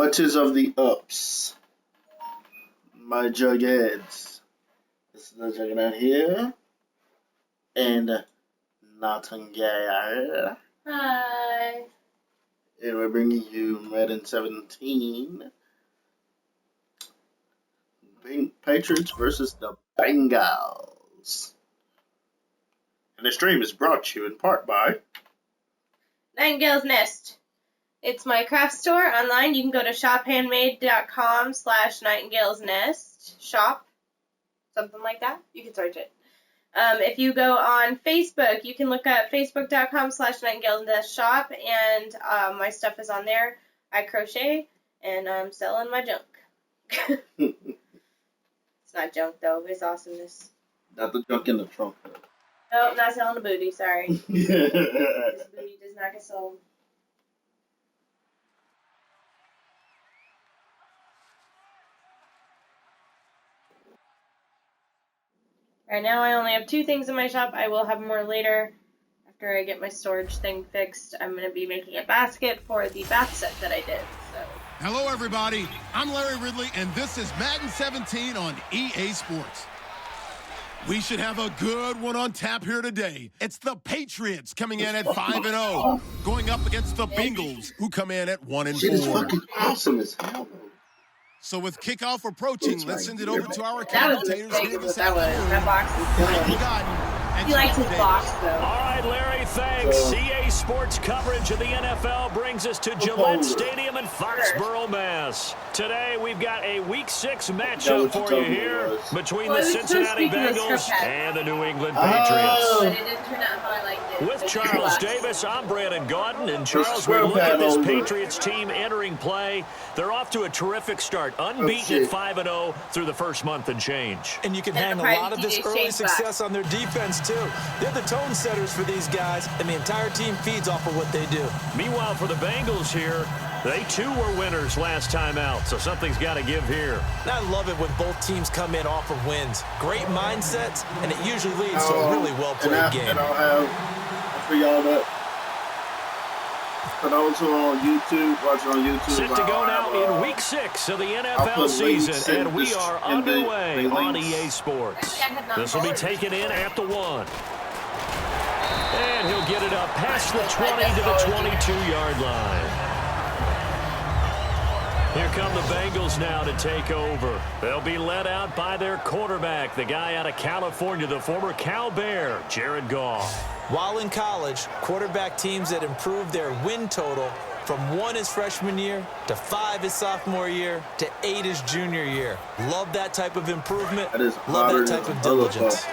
What is of the ups, my jugheads? This is the Juggernaut here, and Nottingham. Hi. And we're bringing you Madden 17. Patriots versus the Bengals. And the stream is brought to you in part by Nightingale's Nest. It's my craft store online. You can go to shophandmade.com/Nightingale's Nest. Shop. Something like that. You can search it. If you go on Facebook, you can look up facebook.com/Nightingale's Nest shop, and my stuff is on there. I crochet, and I'm selling my junk. It's not junk, though. It's awesomeness. Not the junk in the trunk. No, not selling the booty. Sorry. This booty does not get sold. Right now I only have 2 things in my shop. I will have more later. After I get my storage thing fixed, I'm going to be making a basket for the bath set that I did. So. Hello everybody, I'm Larry Ridley and this is Madden 17 on EA Sports. We should have a good one on tap here today. It's the Patriots coming in at 5-0, going up against the Bengals, who come in at 1-4. Shit is fucking awesome as hell. So with kickoff approaching, let's send it over to our commentators here this afternoon. That box is He likes his box, though. All right, Larry, thanks. CA Sports coverage of the NFL brings us to Gillette Stadium in Foxborough, Mass. Today, we've got a Week 6 matchup for you here between the Cincinnati Bengals and the New England Patriots. But it didn't turn out how I liked it. With Charles Davis, I'm Brandon Gordon. And Charles, we look at this Patriots team entering play. They're off to a terrific start, unbeaten at 5-0 through the first month and change. And you can hang a lot of this early success on their defense, too. They're the tone setters for these guys, and the entire team feeds off of what they do. Meanwhile, for the Bengals here, they too were winners last time out, so something's got to give here. And I love it when both teams come in off of wins. Great mindsets, and it usually leads to a really well-played game. And I'll have for y'all that. For those who are on YouTube, watching on YouTube. Set to go now in Week 6 of the NFL season, and we are underway on EA Sports. This will be taken in at the 1. And he'll get it up past the 20 to the 22-yard line. Here come the Bengals now to take over. They'll be led out by their quarterback, the guy out of California, the former Cal Bear, Jared Goff. While in college, quarterback teams that improved their win total from 1 his freshman year to 5 his sophomore year to 8 his junior year. Love that type of improvement. Love that type of diligence.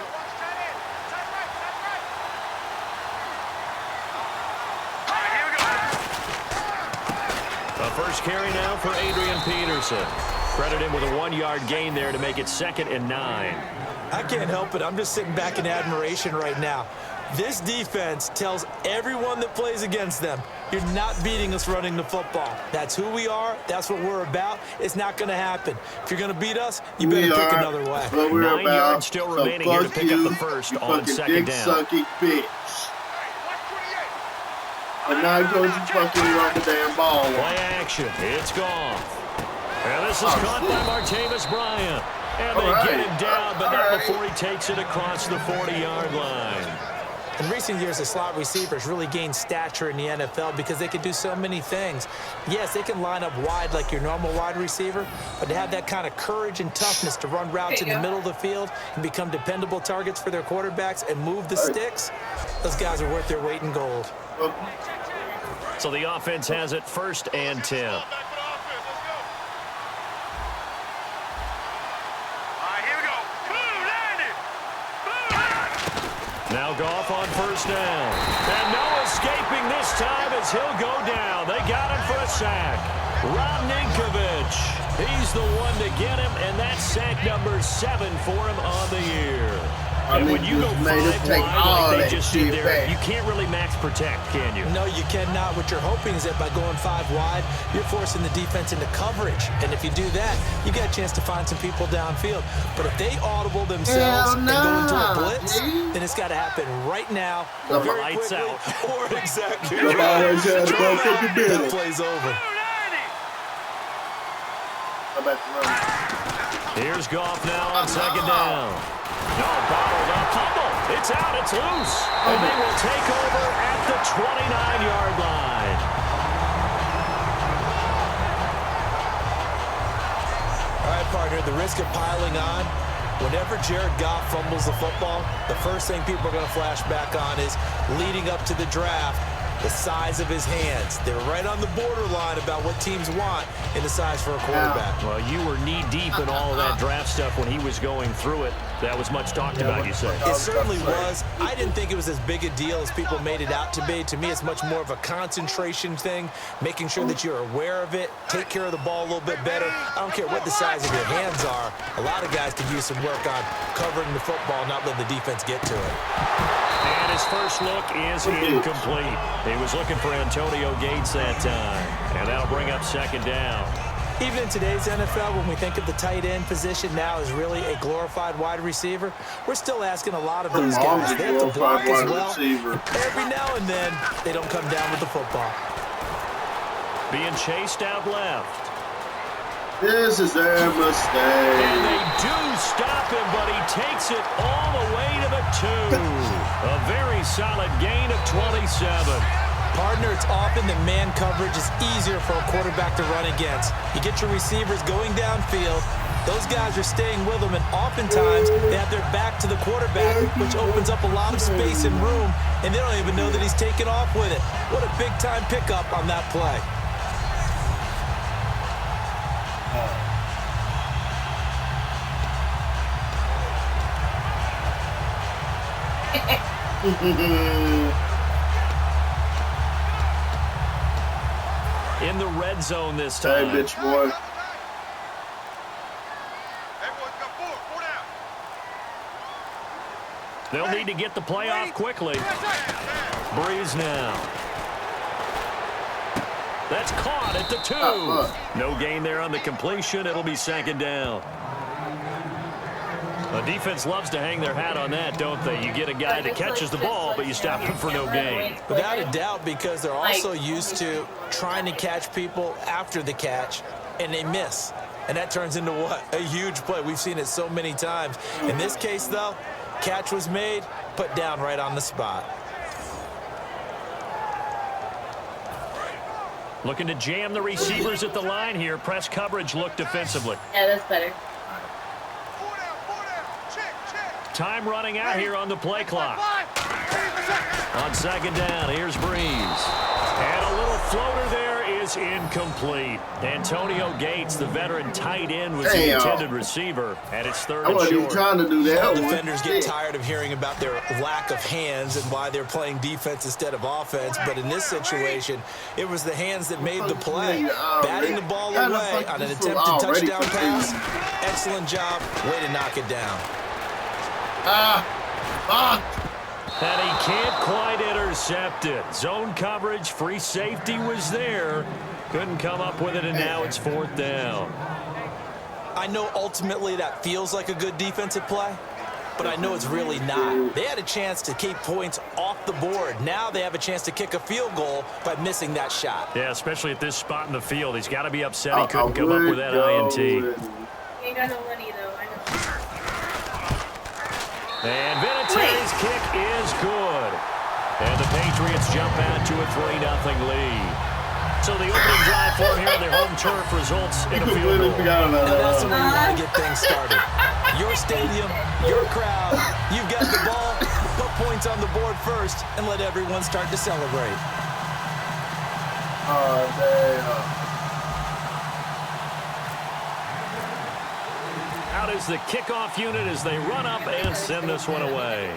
First carry now for Adrian Peterson. Credit him with a 1-yard gain there to make it 2nd and 9. I can't help it. I'm just sitting back in admiration right now. This defense tells everyone that plays against them, you're not beating us running the football. That's who we are. That's what we're about. It's not going to happen. If you're going to beat us, you better pick another way. 9 yards still remaining here to pick up the first on 2nd down. Bitch. And now goes you fucking run the damn ball. Play action. It's gone. And this is caught by Martavis Bryant. And they get him down, but not before he takes it across the 40-yard line. In recent years, the slot receivers really gained stature in the NFL because they can do so many things. Yes, they can line up wide like your normal wide receiver, but to have that kind of courage and toughness to run routes in the middle of the field and become dependable targets for their quarterbacks and move the sticks, those guys are worth their weight in gold. So the offense has it 1st and 10. Now Goff on 1st down. And no escaping this time as he'll go down. They got him for a sack. Rob Ninkovich, he's the one to get him, and that's sack number 7 for him on the year. And when you go 5 wide like they just did there, you can't really max protect, can you? No, you cannot. What you're hoping is that by going 5 wide, you're forcing the defense into coverage. And if you do that, you got a chance to find some people downfield. But if they audible themselves and go into a blitz, then it's got to happen right now, or very lights quickly, out. or exactly right. That play's over. Go back to run. Here's Goff now on second down. No, bottled up. Fumble. It's out. It's loose. And they will take over at the 29-yard line. All right, partner, the risk of piling on. Whenever Jared Goff fumbles the football, the first thing people are going to flash back on is leading up to the draft, the size of his hands. They're right on the borderline about what teams want in the size for a quarterback. Well, you were knee-deep in all of that draft stuff when he was going through it. That was much talked about, you say. It certainly was. I didn't think it was as big a deal as people made it out to be. To me, it's much more of a concentration thing, making sure that you're aware of it, take care of the ball a little bit better. I don't care what the size of your hands are. A lot of guys could use some work on covering the football, not letting the defense get to it. And his first look is incomplete. He was looking for Antonio Gates that time, and that'll bring up second down. Even in today's NFL, when we think of the tight end position now as really a glorified wide receiver, we're still asking a lot of those guys. They have to block as well. Every now and then, they don't come down with the football. Being chased out left. This is their mistake. And they do stop him, but he takes it all the way to the 2. A very solid gain of 27. Partner, it's often that man coverage is easier for a quarterback to run against. You get your receivers going downfield. Those guys are staying with them, and oftentimes they have their back to the quarterback, which opens up a lot of space and room, and they don't even know that he's taken off with it. What a big-time pickup on that play. In the red zone this time. Hey, bitch boy. They'll need to get the play off quickly. Breeze now. That's caught at the 2. No gain there on the completion. It'll be second down. The defense loves to hang their hat on that, don't they? You get a guy that catches the ball, but you stop him for no gain. Without a doubt, because they're also used to trying to catch people after the catch, and they miss. And that turns into what? A huge play. We've seen it so many times. In this case, though, catch was made, put down right on the spot. Looking to jam the receivers at the line here. Press coverage look defensively. Yeah, that's better. Time running out here on the play clock. On second down, here's Breeze. And a little floater there is incomplete. Antonio Gates, the veteran tight end, was the intended receiver, and it's third and short. I wasn't even trying to do that. All defenders get tired of hearing about their lack of hands and why they're playing defense instead of offense, but in this situation, it was the hands that made the play. Batting the ball away on an attempted touchdown pass. Excellent job. Way to knock it down. And he can't quite intercept it. Zone coverage, free safety was there. Couldn't come up with it, and now it's fourth down. I know ultimately that feels like a good defensive play, but I know it's really not. They had a chance to keep points off the board. Now they have a chance to kick a field goal by missing that shot. Yeah, especially at this spot in the field. He's got to be upset he couldn't come up with that INT. You ain't got no money, though. I know. And Vinatieri's kick is good. And the Patriots jump out to a 3-0 lead. So the opening drive for him here on their home turf results in a field goal. And that's where you want to get things started. Your stadium, your crowd, you've got the ball, put points on the board first, and let everyone start to celebrate. Out is the kickoff unit as they run up and send this one away.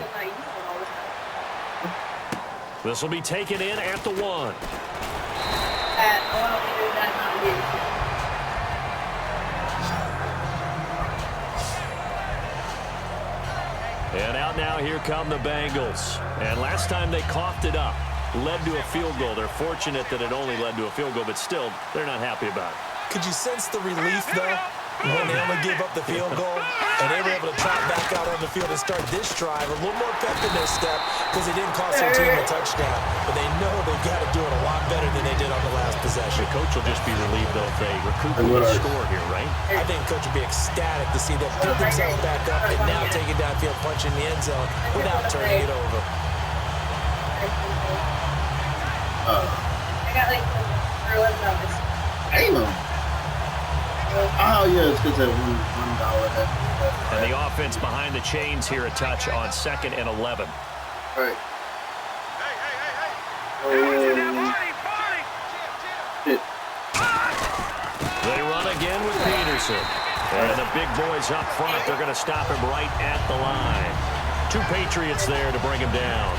This will be taken in at the 1. And out now, here come the Bengals. And last time they coughed it up, led to a field goal. They're fortunate that it only led to a field goal, but still, they're not happy about it. Could you sense the relief, though? When they only gave up the field goal, and they were able to trot back out on the field and start this drive a little more pep in their step because they didn't cost their team a touchdown. But they know they've got to do it a lot better than they did on the last possession. The coach will just be relieved, though, if they recoup the score here, right? I think the coach will be ecstatic to see them pick themselves back up and now take it downfield, punch in the end zone without turning it over. I got like $11. Oh, yeah, it's because that $1. And the offense behind the chains here a touch on 2nd and 11. All right. They run again with Peterson. And the big boys up front, they're going to stop him right at the line. 2 Patriots there to bring him down.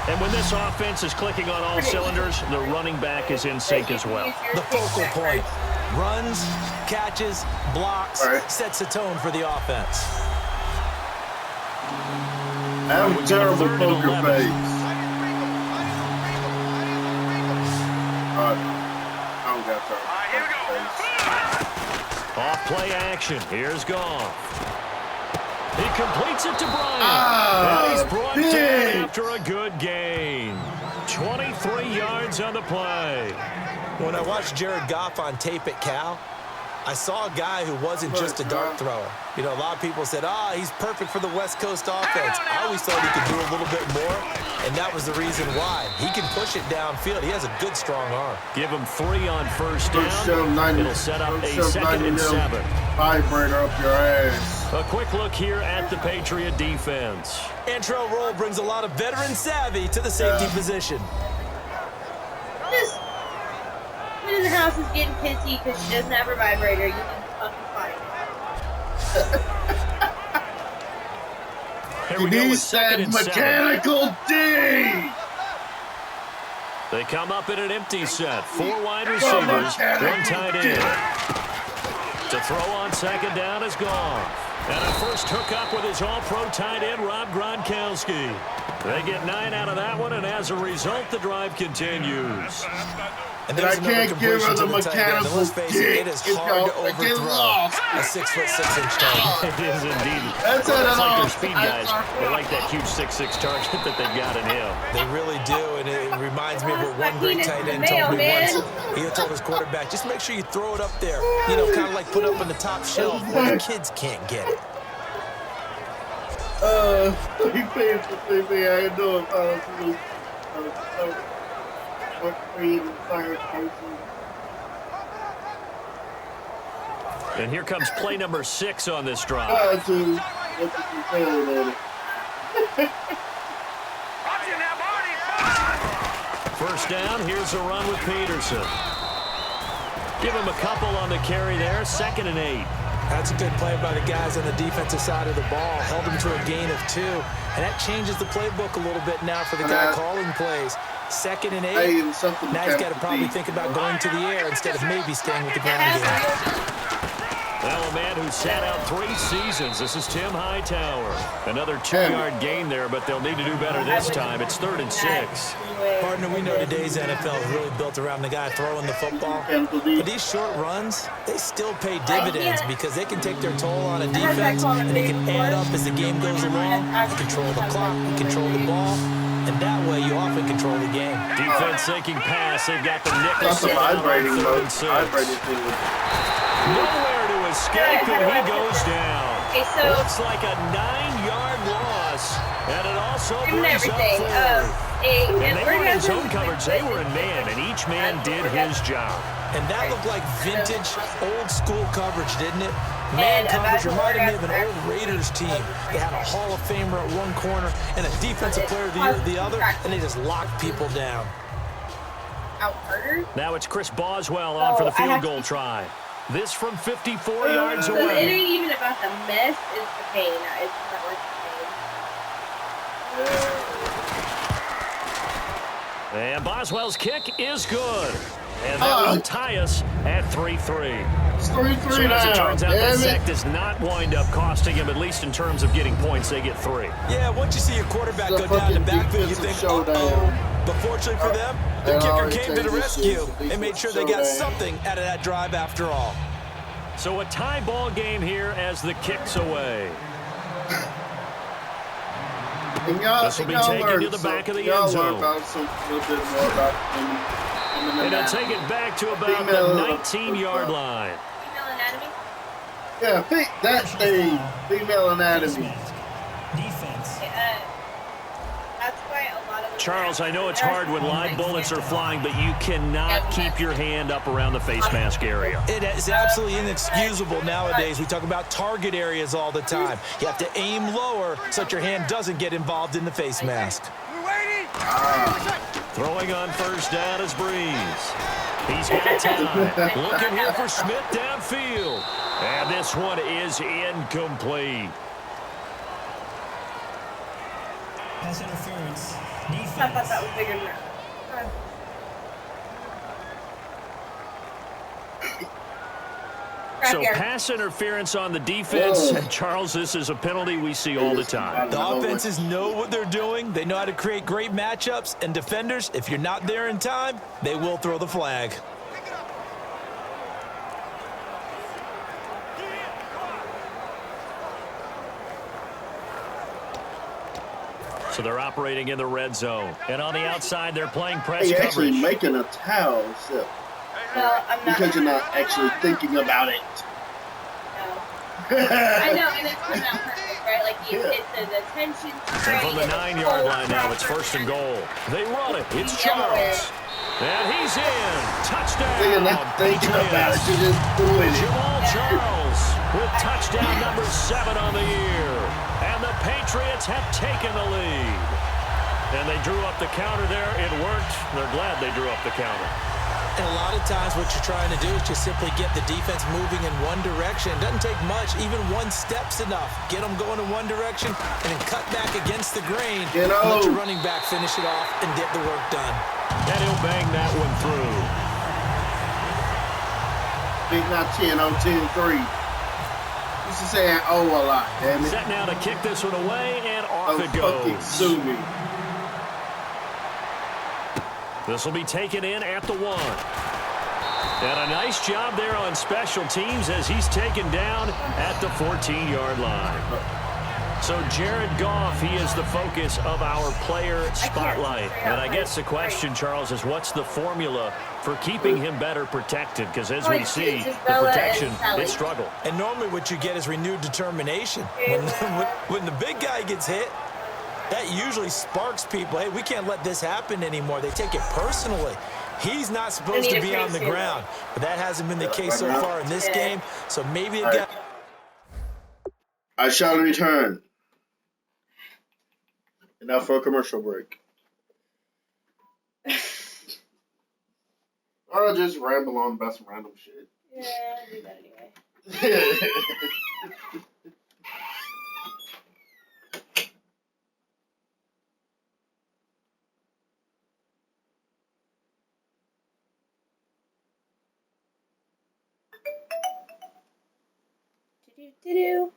And when this offense is clicking on all cylinders, the running back is in sync as well. The focal point. Runs, catches, blocks, sets a tone for the offense. I have a terrible poker face. I don't got terrible face. Off play action. Here's Goff. He completes it to Bryant. And he's brought down after a good gain. 23 yards on the play. When I watched Jared Goff on tape at Cal, I saw a guy who wasn't just a dart thrower. You know, a lot of people said, he's perfect for the West Coast offense. I always thought he could do a little bit more, and that was the reason why. He can push it downfield. He has a good, strong arm. Give him 3 on first down. It'll set up a 2nd and 7. Vibrator up your ass. A quick look here at the Patriot defense. Antrell Roll brings a lot of veteran savvy to the safety position. This woman in the house is getting pissy because she doesn't have her vibrator. You can fucking find it. Here we go with 2nd and 7. Mechanical D. They come up in an empty set. 4 wide receivers, 1 tight end. To throw on 2nd down is Goff. And a first hookup with his all-pro tight end, Rob Gronkowski. They get 9 out of that one, and as a result, the drive continues. And I can't give her the mechanical dick. It is hard to overthrow a 6'6" target. It is indeed. That's it's like their speed guys. They like that huge 6'6" target that they've got in him. They really do, and it reminds me of what one great tight end told me once. He told his quarterback, just make sure you throw it up there. You know, kind of like put it up on the top shelf where the kids can't get it. He paid for thing I ain't doing. And here comes play number 6 on this drive. First down, here's a run with Peterson. Give him a couple on the carry there, 2nd and 8. That's a good play by the guys on the defensive side of the ball. Held him to a gain of 2. And that changes the playbook a little bit now for the guy calling plays. 2nd and 8. Now he's got to probably think about going to the air instead of maybe staying with the ground game. Well, a man who sat out 3 seasons. This is Tim Hightower. Another 2-yard gain there, but they'll need to do better this time. It's 3rd and 6. Partner, we know today's NFL is really built around the guy throwing the football. But these short runs, they still pay dividends because they can take their toll on a defense, and they can add up as the game goes along. You control the clock, you control the ball, and that way you often control the game. Defense sinking pass. They've got the nickel set on 3rd and 6. Nowhere to escape, and he goes down. Okay, so looks like a 9-yard loss, and it also brings up 4th. And they were in zone coverage. They were in man, and each man did his job. And that looked like vintage, old-school coverage, didn't it? Man coverage reminded me of an old Raiders team. They had a Hall of Famer at one corner and a defensive player at the other, and they just locked people down. Now it's Chris Boswell on for the field goal try. This from 54 yards away. It ain't even about the mess, it's the pain. It's not worth the pain. And Boswell's kick is good. And that will tie us at 3-3. It's 3-3 so now. As it turns out, that sack does not wind up costing him, at least in terms of getting points. They get 3. Yeah, once you see your quarterback go down the backfield, you think, uh-oh. But fortunately for them, the kicker came to the rescue and made sure they got something out of that drive after all. So a tie ball game here as the kick's away. This will be taken to the back of the end zone. And he'll take it back to about the 19-yard line. Female anatomy? Yeah, that thing. Female anatomy. Defense. That's why a lot of the Charles, I know it's hard when live bullets are flying, but you cannot keep your hand up around the face mask area. It is absolutely inexcusable nowadays. We talk about target areas all the time. You have to aim lower so that your hand doesn't get involved in the face mask. Throwing on first down is Breeze. He's got time. Looking here for Smith downfield. And this one is incomplete. Pass interference. I thought Defense. that was bigger than that. So pass interference on the defense. And Charles, this is a penalty we see all the time. The offenses know what they're doing. They know how to create great matchups. And defenders, if you're not there in time, they will throw the flag. So they're operating in the red zone. And on the outside, they're playing press You're coverage. actually making a towel, so. Well, I'm not. Because you're not actually thinking about it. No. I know, and it's coming out perfect, right? Like, you hit the tension. And from the 9-yard line now, it's first and goal. They run it. It's Charles. And he's in. Touchdown. So you're not thinking about it. You're just doing it. Jamal Charles with touchdown number 7 on the year. And the Patriots have taken the lead. And they drew up the counter there. It worked. They're glad they drew up the counter. And a lot of times what you're trying to do is just simply get the defense moving in one direction. It doesn't take much. Even one step's enough. Get them going in one direction and then cut back against the grain. And let your running back finish it off and get the work done. And he'll bang that one through. Big not 10 on 10-3. Used to say a lot, damn it. Set now to kick this one away, and off it Fucking goes. sue me. This will be taken in at the 1. And a nice job there on special teams as he's taken down at the 14-yard line. So Jared Goff, he is the focus of our player spotlight. And I guess the question, Charles, is what's the formula for keeping him better protected? Because as we see, the protection, it struggled. And normally what you get is renewed determination. When the big guy gets hit, that usually sparks people. Hey, we can't let this happen anymore. They take it personally. He's not supposed to be on the ground. But that hasn't been the case so far in this game. So maybe it got... I shall return. And now for a commercial break. Or I'll just ramble on about some random shit. Yeah, I'll do that anyway. Do-do-do-do.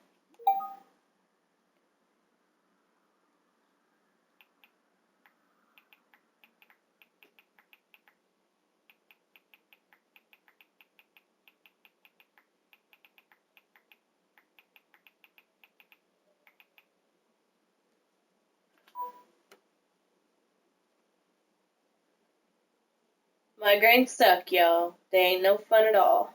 Migraines suck, y'all. They ain't no fun at all.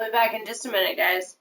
I'll be back in just a minute, guys.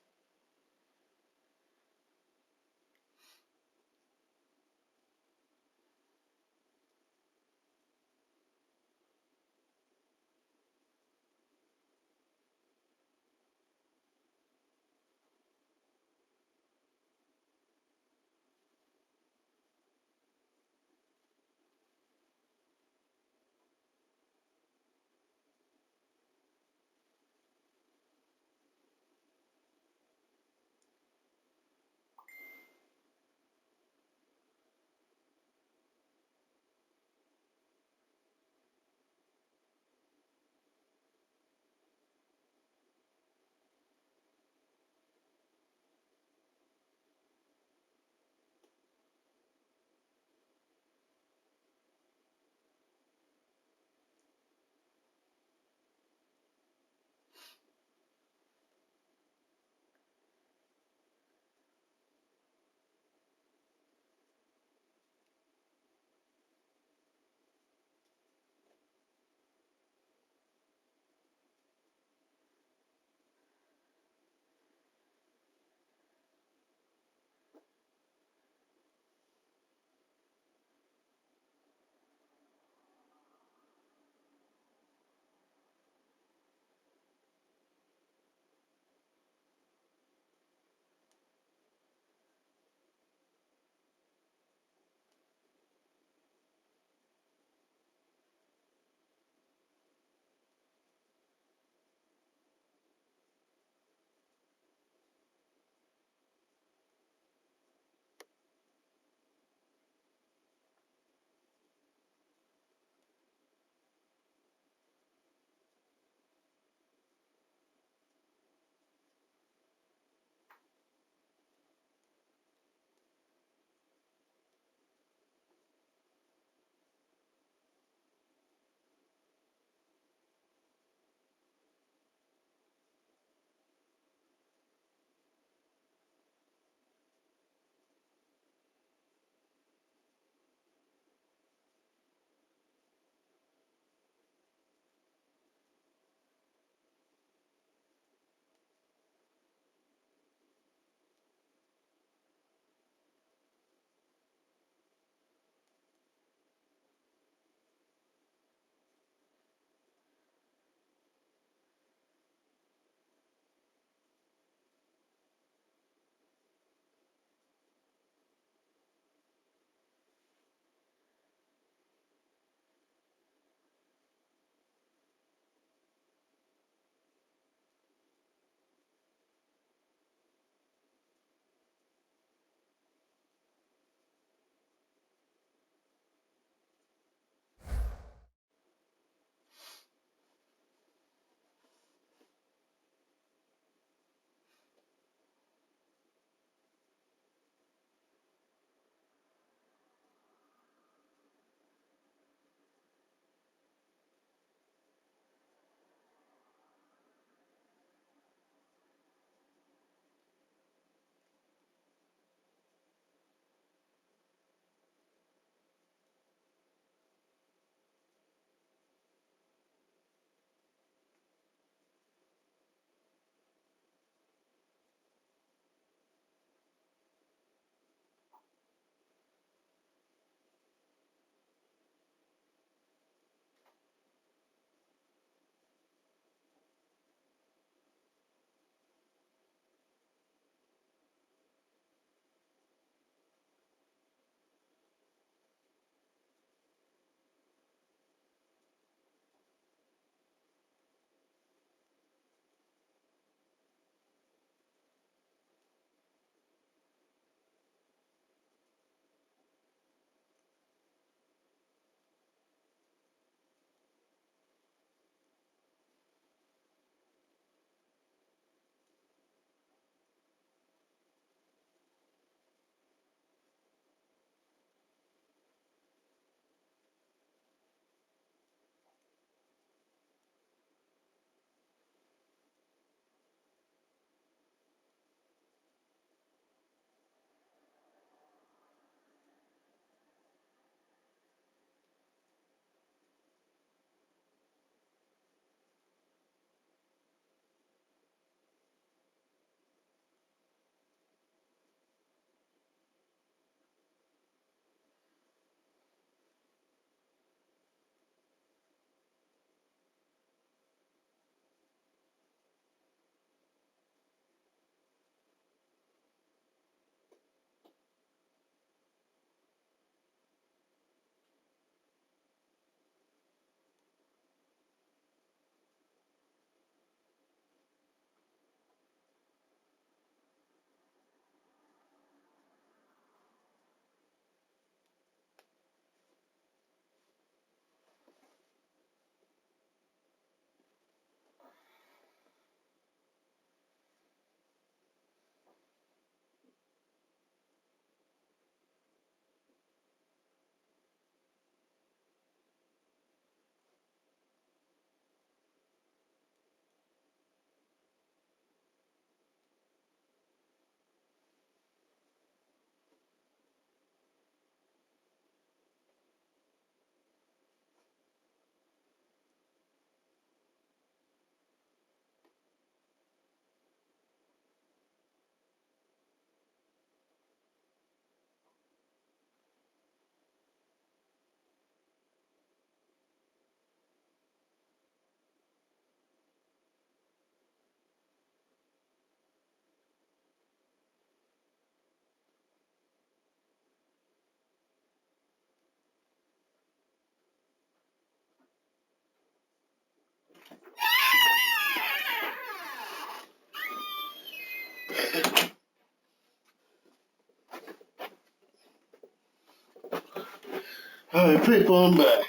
Alright, people, I'm back.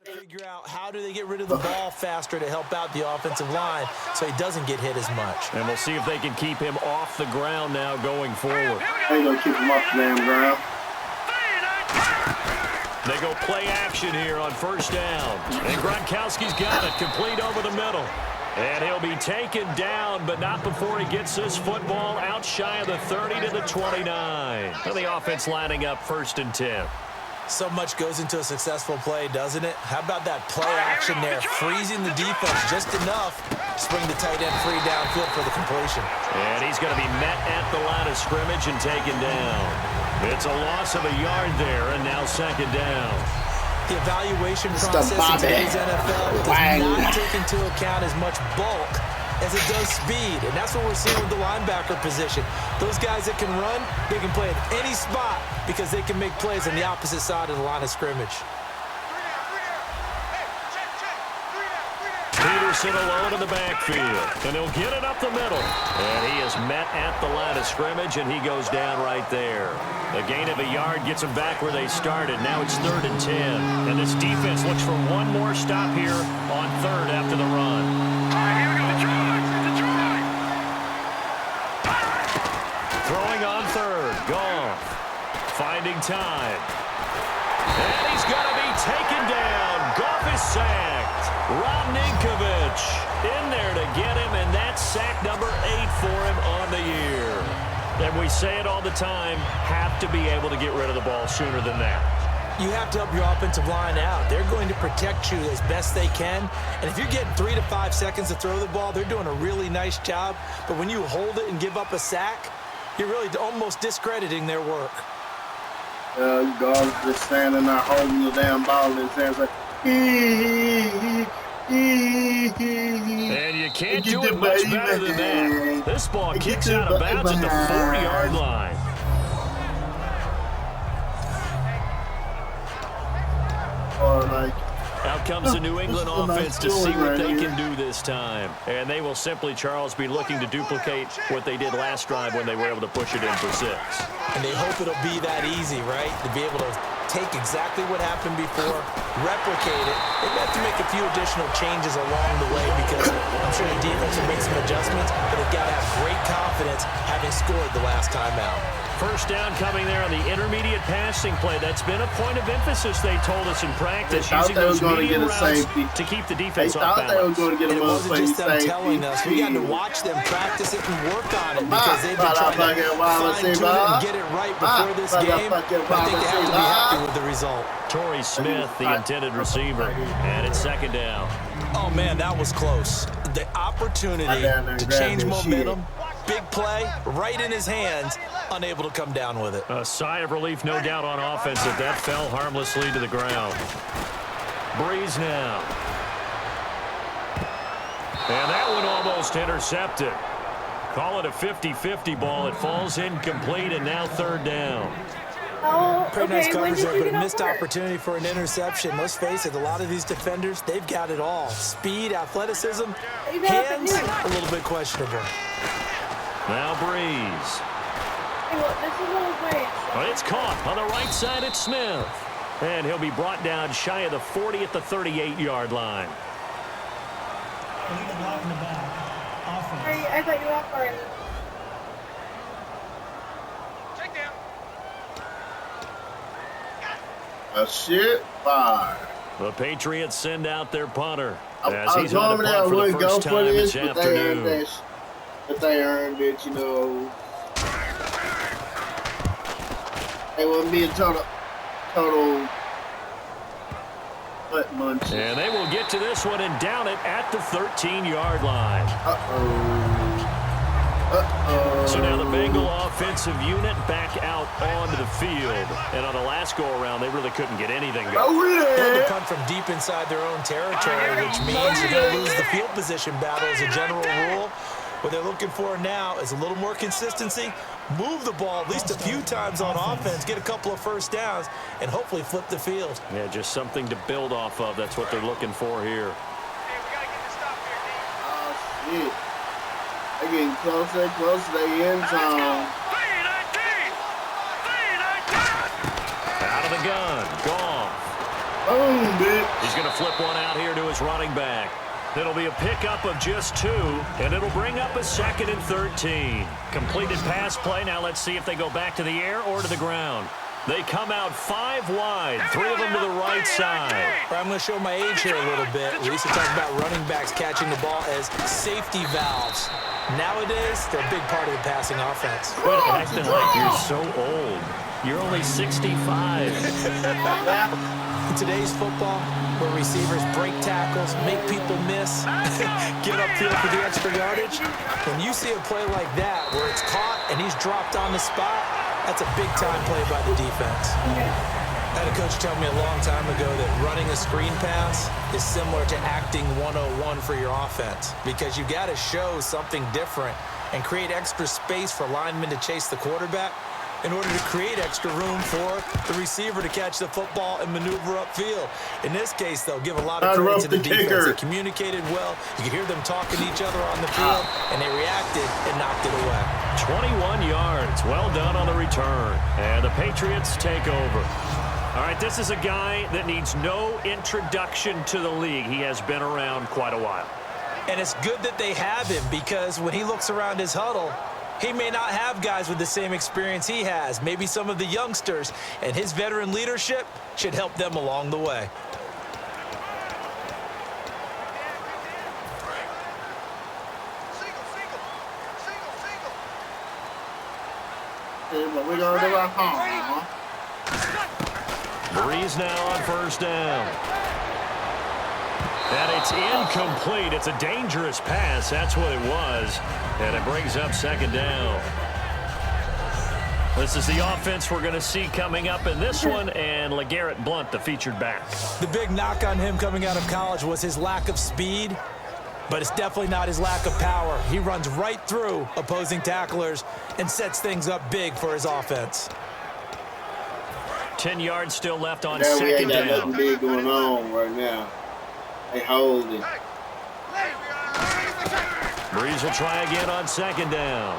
Figure out how do they get rid of the ball faster to help out the offensive line so he doesn't get hit as much. And we'll see if they can keep him off the ground now going forward. They gonna keep him off the damn ground. They go play action here on first down. And Gronkowski's got it, complete over the middle. And he'll be taken down, but not before he gets this football out shy of the 30 to the 29. So the offense lining up 1st and 10. So much goes into a successful play, doesn't it? How about that play action there, freezing the defense just enough to spring the tight end free downfield for the completion. And he's going to be met at the line of scrimmage and taken down. It's a loss of a yard there, and now 2nd down. The evaluation process in today's NFL does not take into account as much bulk as it does speed, and that's what we're seeing with the linebacker position. Those guys that can run, they can play at any spot because they can make plays on the opposite side of the line of scrimmage. Peterson alone in the backfield, and he'll get it up the middle. And he is met at the line of scrimmage, and he goes down right there. A gain of a yard gets them back where they started. Now it's 3rd and 10, and this defense looks for one more stop here on 3rd after the run. Throwing on 3rd, Goff, finding time. And he's going to be taken down. Goff is sacked. Rob Ninkovich in there to get him, and that's sack number 8 for him on the year. And we say it all the time, have to be able to get rid of the ball sooner than that. You have to help your offensive line out. They're going to protect you as best they can. And if you're getting 3 to 5 seconds to throw the ball, they're doing a really nice job. But when you hold it and give up a sack, you're really almost discrediting their work. Guys just standing there holding the damn ball in his hands like, and you can't do it much better than that. This ball kicks out of bounds at the 40-yard line. Or like, Out comes the New England offense to see what they can do this time. And they will simply, Charles, be looking to duplicate what they did last drive when they were able to push it in for 6. And they hope it'll be that easy, right? To be able to take exactly what happened before, replicate it. They have to make a few additional changes along the way because I'm sure the defense will make some adjustments, but they've got to have great confidence having scored the last time out. First down coming there on the intermediate passing play. That's been a point of emphasis, they told us in practice, using those medium routes to keep the defense off balance. And it wasn't just them telling us. We got to watch them practice it and work on it because they've been trying to fine-tune it and get it right before this game. But I think they have to be happy with the result. Torrey Smith, the intended receiver, and it's 2nd down. Oh, man, that was close. The opportunity to change momentum, big play, right in his hands, unable to come down with it. A sigh of relief, no doubt, on offense that that fell harmlessly to the ground. Breeze now. And that one almost intercepted. Call it a 50-50 ball. It falls incomplete, and now 3rd down. Oh, Pretty okay. nice coverage there, but a missed opportunity for an interception. Let's face it, a lot of these defenders, they've got it all. Speed, athleticism, hands, a little bit questionable. Now Breeze. But it's caught on the right side at Smith. And he'll be brought down shy of the 40 at the 38-yard line. Leave the block in the back. Offense. I thought you were off already. a shit fire. The Patriots send out their punter as I he's on the punt for the first time this afternoon. But they earned it, you know. It wouldn't be a total butt munch. And they will get to this one and down it at the 13-yard line. So now the Bengal offensive unit back out onto the field. And on the last go-around, they really couldn't get anything going. They'll punt from deep inside their own territory, which means you're going to lose the field position battle as a general rule. What they're looking for now is a little more consistency, move the ball at least a few times on offense, get a couple of first downs, and hopefully flip the field. Yeah, just something to build off of. That's what they're looking for here. Oh, shit. They're getting closer and closer to the end zone. gun. Goff. Boom, bitch. He's going to flip one out here to his running back. It'll be a pickup of just 2, and it'll bring up a 2nd and 13. Completed pass play. Now let's see if they go back to the air or to the ground. They come out 5 wide, 3 of them to the right side. I'm going to show my age here a little bit. We used to talk about running backs catching the ball as safety valves. Nowadays, they're a big part of the passing offense. Quit acting like you're so old. You're only 65. In today's football, where receivers break tackles, make people miss, get upfield for the extra yardage, when you see a play like that where it's caught and he's dropped on the spot, that's a big-time play by the defense. I had a coach tell me a long time ago that running a screen pass is similar to acting 101 for your offense because you got to show something different and create extra space for linemen to chase the quarterback in order to create extra room for the receiver to catch the football and maneuver upfield. In this case, they'll give a lot of credit to the defense. They communicated well. You could hear them talking to each other on the field, and they reacted and knocked it away. 21 yards. Well done on the return. And the Patriots take over. All right, this is a guy that needs no introduction to the league. He has been around quite a while. And it's good that they have him because when he looks around his huddle, he may not have guys with the same experience he has, maybe some of the youngsters, and his veteran leadership should help them along the way. We're going to our home. Breeze now on first down. And it's incomplete. It's a dangerous pass. That's what it was. And it brings up 2nd down. This is the offense we're going to see coming up in this one, and LeGarrette Blount, the featured back. The big knock on him coming out of college was his lack of speed, but it's definitely not his lack of power. He runs right through opposing tacklers and sets things up big for his offense. 10 yards still left on we ain't 2nd got down. nothing big going on right now. They hold it. Breeze will try again on 2nd down.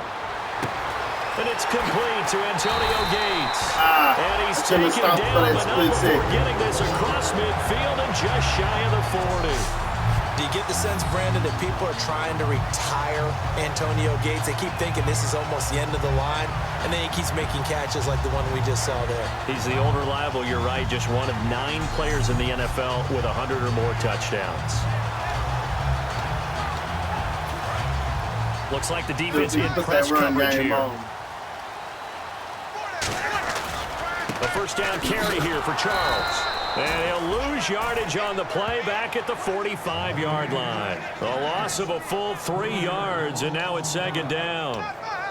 And it's complete to Antonio Gates. And he's taken down, but not before getting this across midfield and just shy of the 40. Do you get the sense, Brandon, that people are trying to retire Antonio Gates? They keep thinking this is almost the end of the line, and then he keeps making catches like the one we just saw there. He's the old reliable, you're right, just one of 9 players in the NFL with 100 or more touchdowns. Looks like the defense in press coverage here. The first down carry here for Charles. And he'll lose yardage on the play back at the 45-yard line. A loss of a full 3 yards, and now it's 2nd down.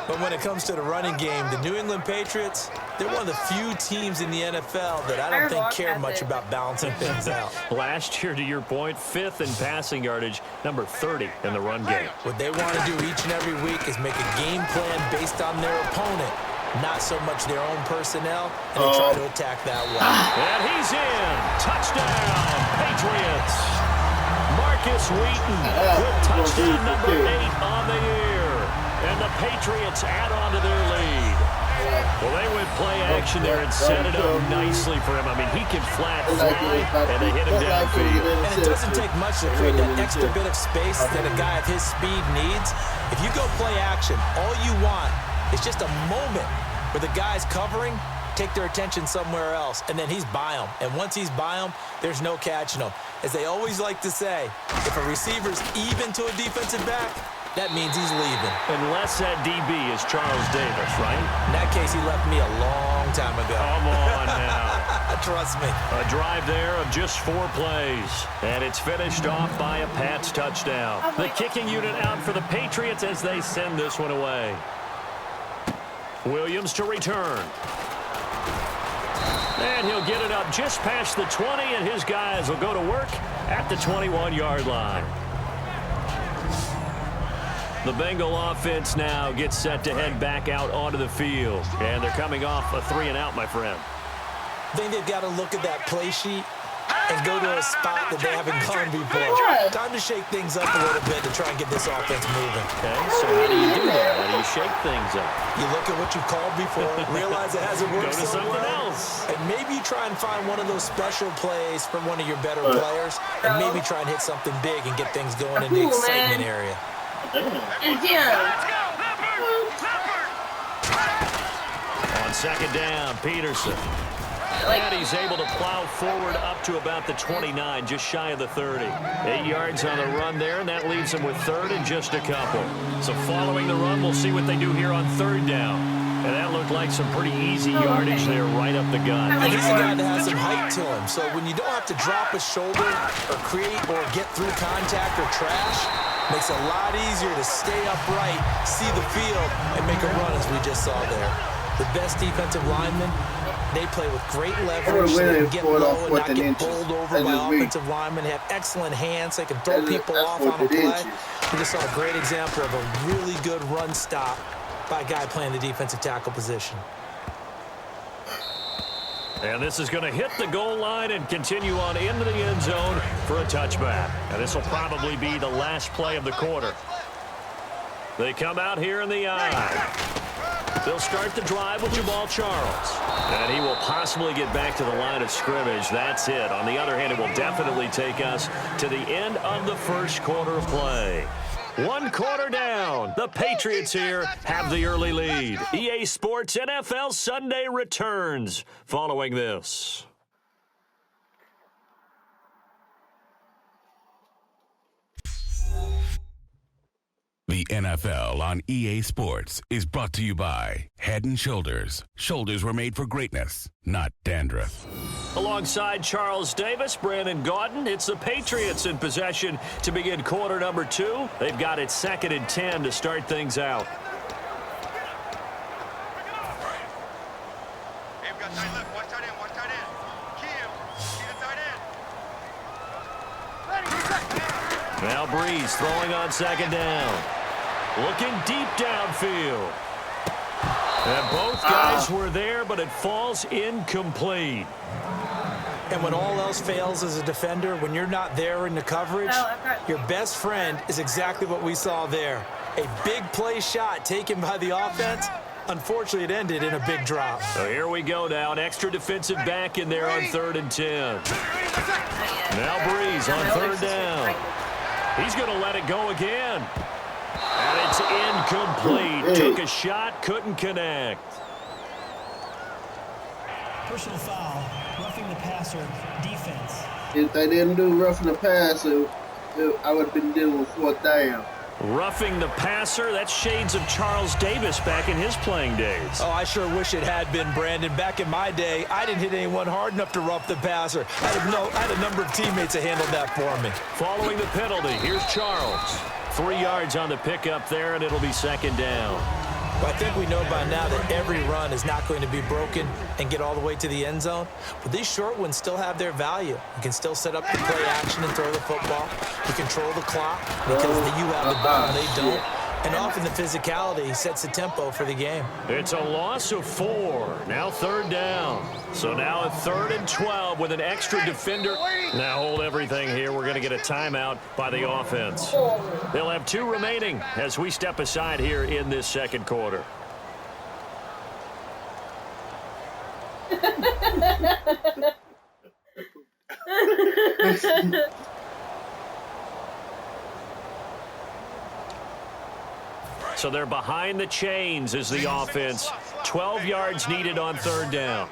But when it comes to the running game, the New England Patriots, they're one of the few teams in the NFL that I don't think care much about balancing things out. Last year, to your point, 5th in passing yardage, number 30 in the run game. What they want to do each and every week is make a game plan based on their opponent, not so much their own personnel, and they try to attack that way. And he's in. Touchdown, Patriots. Marcus Wheaton with touchdown number 8 on the year. And the Patriots add on to their lead. Well, they went play action there and set it up nicely for him. I mean, he can flat fly, and they hit him downfield. And it doesn't take much to create that extra bit of space that a guy of his speed needs. If you go play action, all you want is just a moment where the guy's covering, take their attention somewhere else, and then he's by him. And once he's by him, there's no catching him. As they always like to say, if a receiver's even to a defensive back, that means he's leaving. Unless that DB is Charles Davis, right? In that case, he left me a long time ago. Come on now. Trust me. A drive there of just 4 plays. And it's finished off by a Pats touchdown. The kicking unit out for the Patriots as they send this one away. Williams to return. And he'll get it up just past the 20, and his guys will go to work at the 21-yard line. The Bengal offense now gets set to head back out onto the field. And they're coming off a 3-and-out, my friend. I think they've got to look at that play sheet and go to a spot that they haven't gone before. Time to shake things up a little bit to try and get this offense moving. Okay, so how do you do that? How do you shake things up? You look at what you've called before, realize it hasn't worked Go to so something well, else. and maybe try and find one of those special plays from one of your better players, and maybe try and hit something big and get things going in the excitement area. On second down, Peterson. And he's able to plow forward up to about the 29, just shy of the 30. 8 yards on the run there, and that leaves him with third and just a couple. So following the run, we'll see what they do here on third down. And that looked like some pretty easy yardage there right up the gut. And he's a guy that has some height to him, so when you don't have to drop a shoulder or create or get through contact or trash, makes it a lot easier to stay upright, see the field, and make a run as we just saw there. The best defensive linemen, they play with great leverage, so they can get low and not get bowled over by offensive linemen. They have excellent hands. They can throw people off on a play. We just saw a great example of a really good run stop by a guy playing the defensive tackle position. And this is going to hit the goal line and continue on into the end zone for a touchback. And this will probably be the last play of the quarter. They come out here in the eye. They'll start the drive with Jamal Charles. And he will possibly get back to the line of scrimmage. That's it. On the other hand, it will definitely take us to the end of the first quarter of play. 1 quarter down. The Patriots here have the early lead. EA Sports NFL Sunday returns following this. The NFL on EA Sports is brought to you by Head & Shoulders. Shoulders were made for greatness, not dandruff. Alongside Charles Davis, Brandon Gaudin, it's the Patriots in possession to begin quarter number 2. They've got it 2nd and 10 to start things out. Now Breeze throwing on 2nd down. Looking deep downfield. And both guys were there, but it falls incomplete. And when all else fails as a defender, when you're not there in the coverage, your best friend is exactly what we saw there. A big play shot taken by the offense. Unfortunately, it ended in a big drop. So here we go now. An extra defensive back in there on 3rd and 10. Now Breeze on 3rd down. He's going to let it go again. And it's incomplete. Took a shot, couldn't connect. Personal foul, roughing the passer, defense. If they didn't do roughing the passer, I would have been dealing with 4th down. Roughing the passer, that's shades of Charles Davis back in his playing days. Oh, I sure wish it had been, Brandon. Back in my day, I didn't hit anyone hard enough to rough the passer. I had a number of teammates that handled that for me. Following the penalty, here's Charles. 3 yards on the pickup there, and it'll be 2nd down. Well, I think we know by now that every run is not going to be broken and get all the way to the end zone. But these short ones still have their value. You can still set up the play action and throw the football. You control the clock because you have the ball and they don't. And often the physicality sets the tempo for the game. It's a loss of 4. Now 3rd down. So now a 3rd and 12 with an extra defender. Now hold everything here. We're going to get a timeout by the offense. They'll have 2 remaining as we step aside here in this 2nd quarter. So they're behind the chains as the offense. 12 yards needed on 3rd down.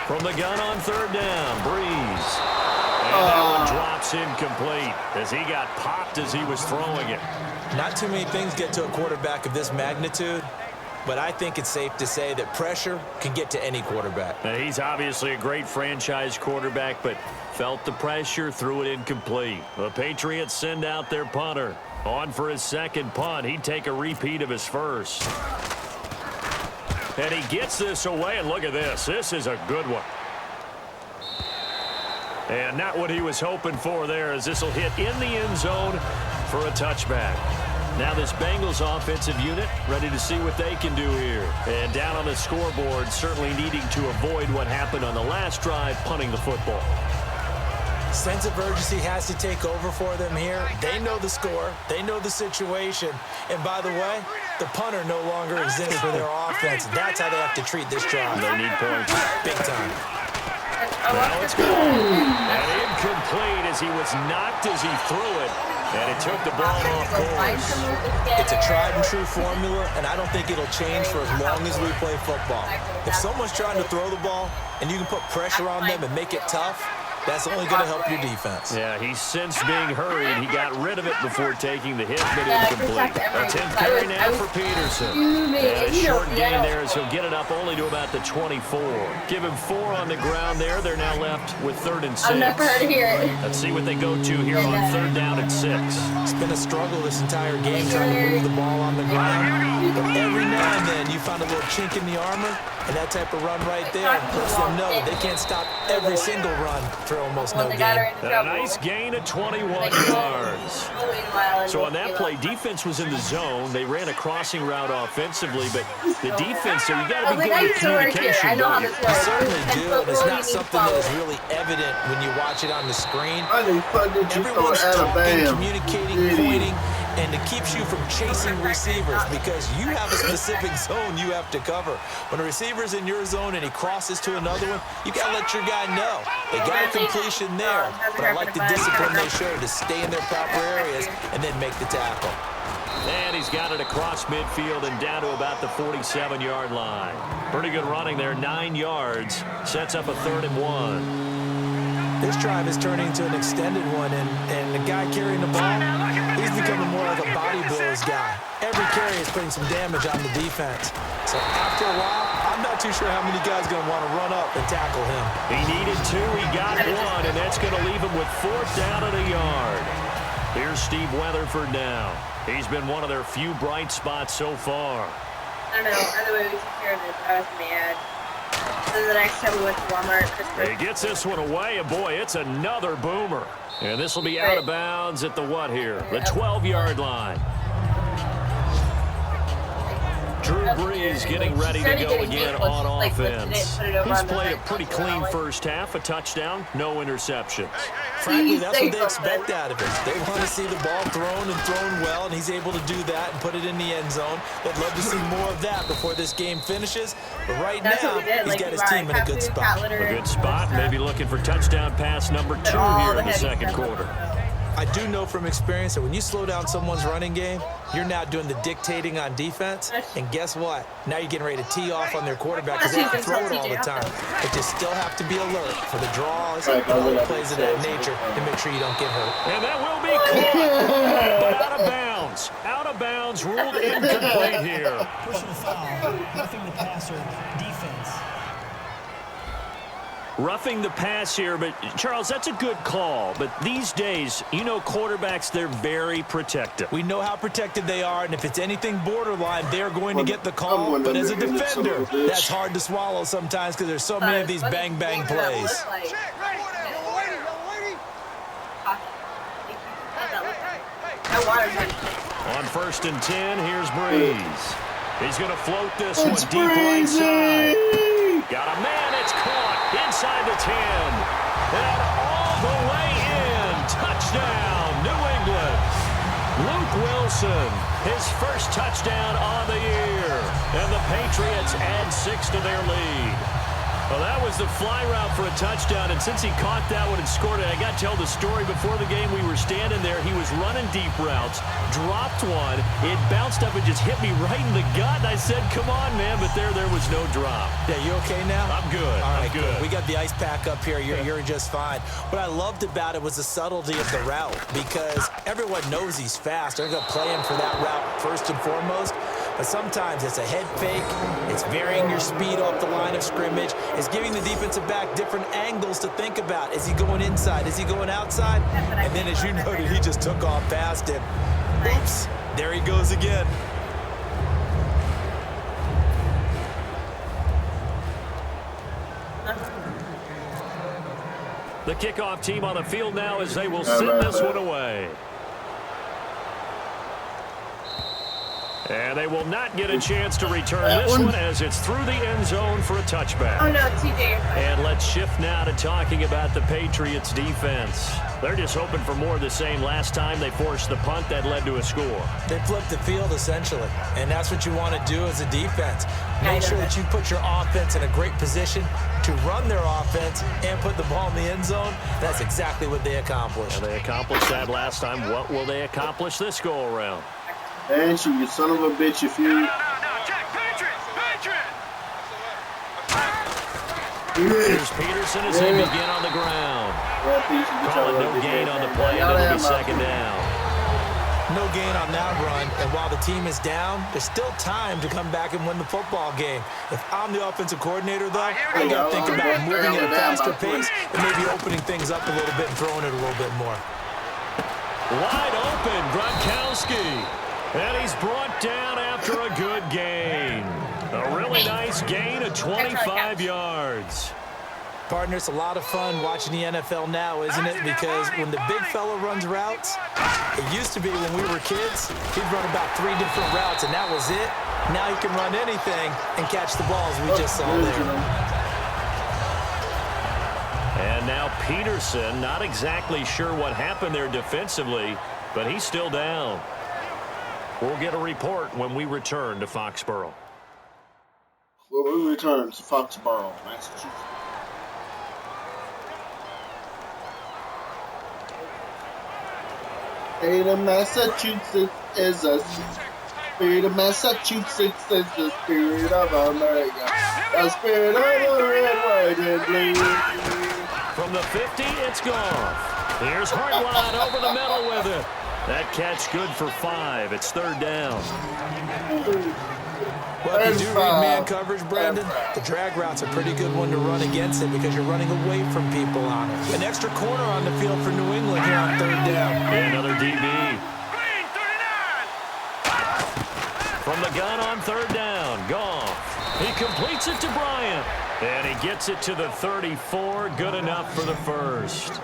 From the gun on 3rd down, Breeze. And that one drops incomplete as he got popped as he was throwing it. Not too many things get to a quarterback of this magnitude, but I think it's safe to say that pressure can get to any quarterback. Now, he's obviously a great franchise quarterback, but felt the pressure, threw it incomplete. The Patriots send out their punter. On for his 2nd punt. He'd take a repeat of his first. And he gets this away, and look at this. This is a good one. And not what he was hoping for there, as this will hit in the end zone for a touchback. Now this Bengals offensive unit ready to see what they can do here. And down on the scoreboard, certainly needing to avoid what happened on the last drive, punting the football. Sense of urgency has to take over for them here. They know the score. They know the situation. And by the way, the punter no longer exists for their offense. That's how they have to treat this drive. They need points. Big time. Now it's good. And incomplete as he was knocked as he threw it. And it took the ball off course. It's a tried and true formula, and I don't think it'll change for as long as we play football. If someone's trying to throw the ball and you can put pressure on them and make it tough, that's only going to help your defense. Yeah, he's since being hurried. He got rid of it before taking the hit, but incomplete. A 10th carry now for Peterson. And a short gain there as he'll get it up only to about the 24. Give him 4 on the ground there. They're now left with 3rd and 6. I'm never heard of here. Let's see what they go to here on 3rd down and 6. It's been a struggle this entire game trying to move the ball on the ground. But every now and then you find a little chink in the armor, and that type of run right there lets them know they can't stop every single run for almost no gain. A nice gain of 21 yards. So on that play, defense was in the zone. They ran a crossing route offensively, but the defense, so you got to be good with communication, don't you? You certainly do, and it's not something that is really evident when you watch it on the screen. Everyone's talking, communicating, pointing, and it keeps you from chasing receivers because you have a specific zone you have to cover. When a receiver's in your zone and he crosses to another one, you got to let your guy know. They got a completion there, but I like the discipline they showed to stay in their proper areas and then make the tackle. And he's got it across midfield and down to about the 47-yard line. Pretty good running there, 9 yards. Sets up a 3rd and 1. This drive is turning into an extended one, and the guy carrying the ball, he's becoming more like a body blows guy. Every carry is putting some damage on the defense. So after a while, I'm not too sure how many guys are going to want to run up and tackle him. He needed 2, he got 1, and that's going to leave him with 4th down and a yard. Here's Steve Weatherford now. He's been one of their few bright spots so far. I don't know. Either way, we took care of it, but I was mad. Then the next time we went to Walmart, he gets this one away, and boy, it's another boomer. And this will be out of bounds at the what here? The 12-yard line. Drew Brees getting ready to go again on offense. He's played a pretty clean first half, a touchdown, no interceptions. Frankly, that's what they expect out of him. They want to see the ball thrown and thrown well, and he's able to do that and put it in the end zone. They'd love to see more of that before this game finishes. But right now, he's got his team in a good spot. A good spot, maybe looking for touchdown pass number 2 here in the second quarter. I do know from experience that when you slow down someone's running game, you're now doing the dictating on defense. And guess what? Now you're getting ready to tee off on their quarterback because they have to throw it all the time. But you still have to be alert for the draws and all the plays of that nature to make sure you don't get hurt. And that will be caught, but out of bounds. Out of bounds, ruled incomplete here. Personal foul, roughing the passer, defense. Roughing the pass here, but Charles, that's a good call. But these days, you know, quarterbacks, they're very protective. We know how protected they are, and if it's anything borderline, they're going to get the call. But as a defender, that's hard to swallow sometimes because there's so many of these bang-bang plays. On 1st and 10, here's Brees. He's going to float this one deep right side. Got a man, it's caught inside the 10. And all the way in. Touchdown, New England. Luke Wilson, his first touchdown on the year. And the Patriots add 6 to their lead. Well, that was the fly route for a touchdown, and since he caught that one and scored it, I got to tell the story. Before the game, we were standing there. He was running deep routes, dropped one. It bounced up and just hit me right in the gut, and I said, come on, man, but there was no drop. Yeah, you okay now? I'm good. All right, I'm good. We got the ice pack up here. You're just fine. What I loved about it was the subtlety of the route because everyone knows he's fast. They're going to play him for that route first and foremost. But sometimes it's a head fake. It's varying your speed off the line of scrimmage. It's giving the defensive back different angles to think about. Is he going inside? Is he going outside? And then, as you noted, he just took off past him. Oops. There he goes again. The kickoff team on the field now as they will send this one away. And they will not get a chance to return this one as it's through the end zone for a touchback. Oh, no, TJ. And let's shift now to talking about the Patriots defense. They're just hoping for more of the same. Last time they forced the punt that led to a score. They flipped the field, essentially, and that's what you want to do as a defense. Make sure that you put your offense in a great position to run their offense and put the ball in the end zone. That's exactly what they accomplished. And they accomplished that last time. What will they accomplish this go-around? And you son of a bitch if you... No, check, Patriots! Here's Peterson as they begin on the ground. Call it no gain on the play, and it'll be second down. No gain on that run, and while the team is down, there's still time to come back and win the football game. If I'm the offensive coordinator, though, I got to think about moving at a faster pace and maybe opening things up a little bit and throwing it a little bit more. Wide open, Gronkowski. And he's brought down after a good gain. A really nice gain of 25 yards. Partner, it's a lot of fun watching the NFL now, isn't it? Because when the big fella runs routes, it used to be when we were kids, he'd run about 3 different routes, and that was it. Now he can run anything and catch the balls we just saw there. And now Peterson, not exactly sure what happened there defensively, but he's still down. We'll get a report when we return to Foxborough. When we return to Foxborough, Massachusetts. State of Massachusetts is a spirit of Massachusetts is the spirit of America. The spirit of the red, white, and blue. From the 50, it's gone. Here's Hartline over the middle with it. That catch good for 5. It's third down. Well, if you do read man coverage, Brandon, the drag route's a pretty good one to run against it because you're running away from people on it. An extra corner on the field for New England here on third down. And another DB. From the gun on third down, Goff. He completes it to Bryant. And he gets it to the 34. Good enough for the first.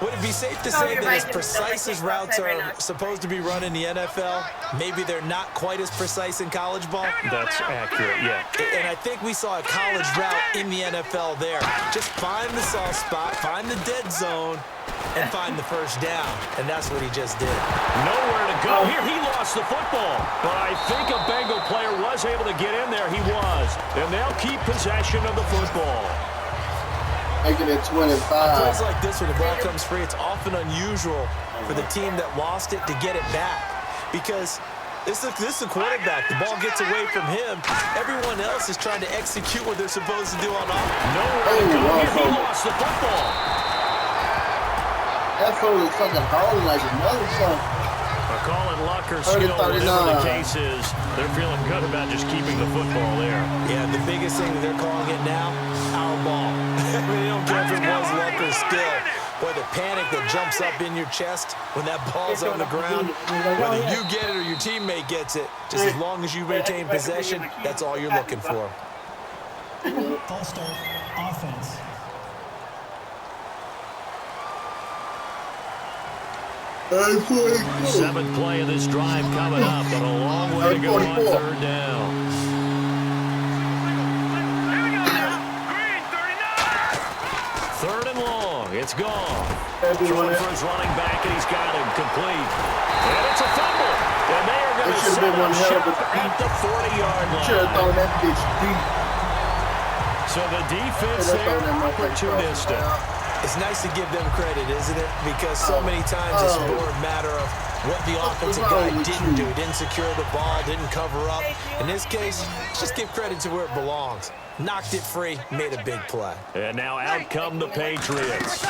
Would it be safe to say that as precise as routes are supposed to be run in the NFL, maybe they're not quite as precise in college ball? That's accurate, yeah. And I think we saw a college route in the NFL there. Just find the soft spot, find the dead zone, and find the first down. And that's what he just did. Nowhere to go. Here, he lost the football. But I think a Bengal player was able to get in there. He was. And they'll keep possession of the football. Making it 25. Plays like this when the ball comes free, it's often unusual for the team that lost it to get it back. Because this is a quarterback. The ball gets away from him. Everyone else is trying to execute what they're supposed to do on offense. Nowhere to go. Here, he lost the football. That fool is fucking hauling like a motherfucker. Call it luck or skill, whatever the case is. They're feeling good about just keeping the football there. Yeah, the biggest thing that they're calling it now, our ball. They don't care if it was luck or skill. Boy, the panic that jumps up in your chest when that ball's on the ground, whether you get it or your teammate gets it, just as long as you retain possession, that's all you're looking for. False start, offense. Seventh play of this drive coming up, but a long way to go on third down. Third and long. It's gone. Throwing for his running back, and he's got him complete. And it's a fumble. And they are going to set up shop at the 40-yard line. Should have thrown that bitch deep. So the defense there, opportunistic. It's nice to give them credit, isn't it? Because so many times it's more a matter of what the offensive guy didn't do. Didn't secure the ball, didn't cover up. In this case, just give credit to where it belongs. Knocked it free, made a big play. And now out come the Patriots.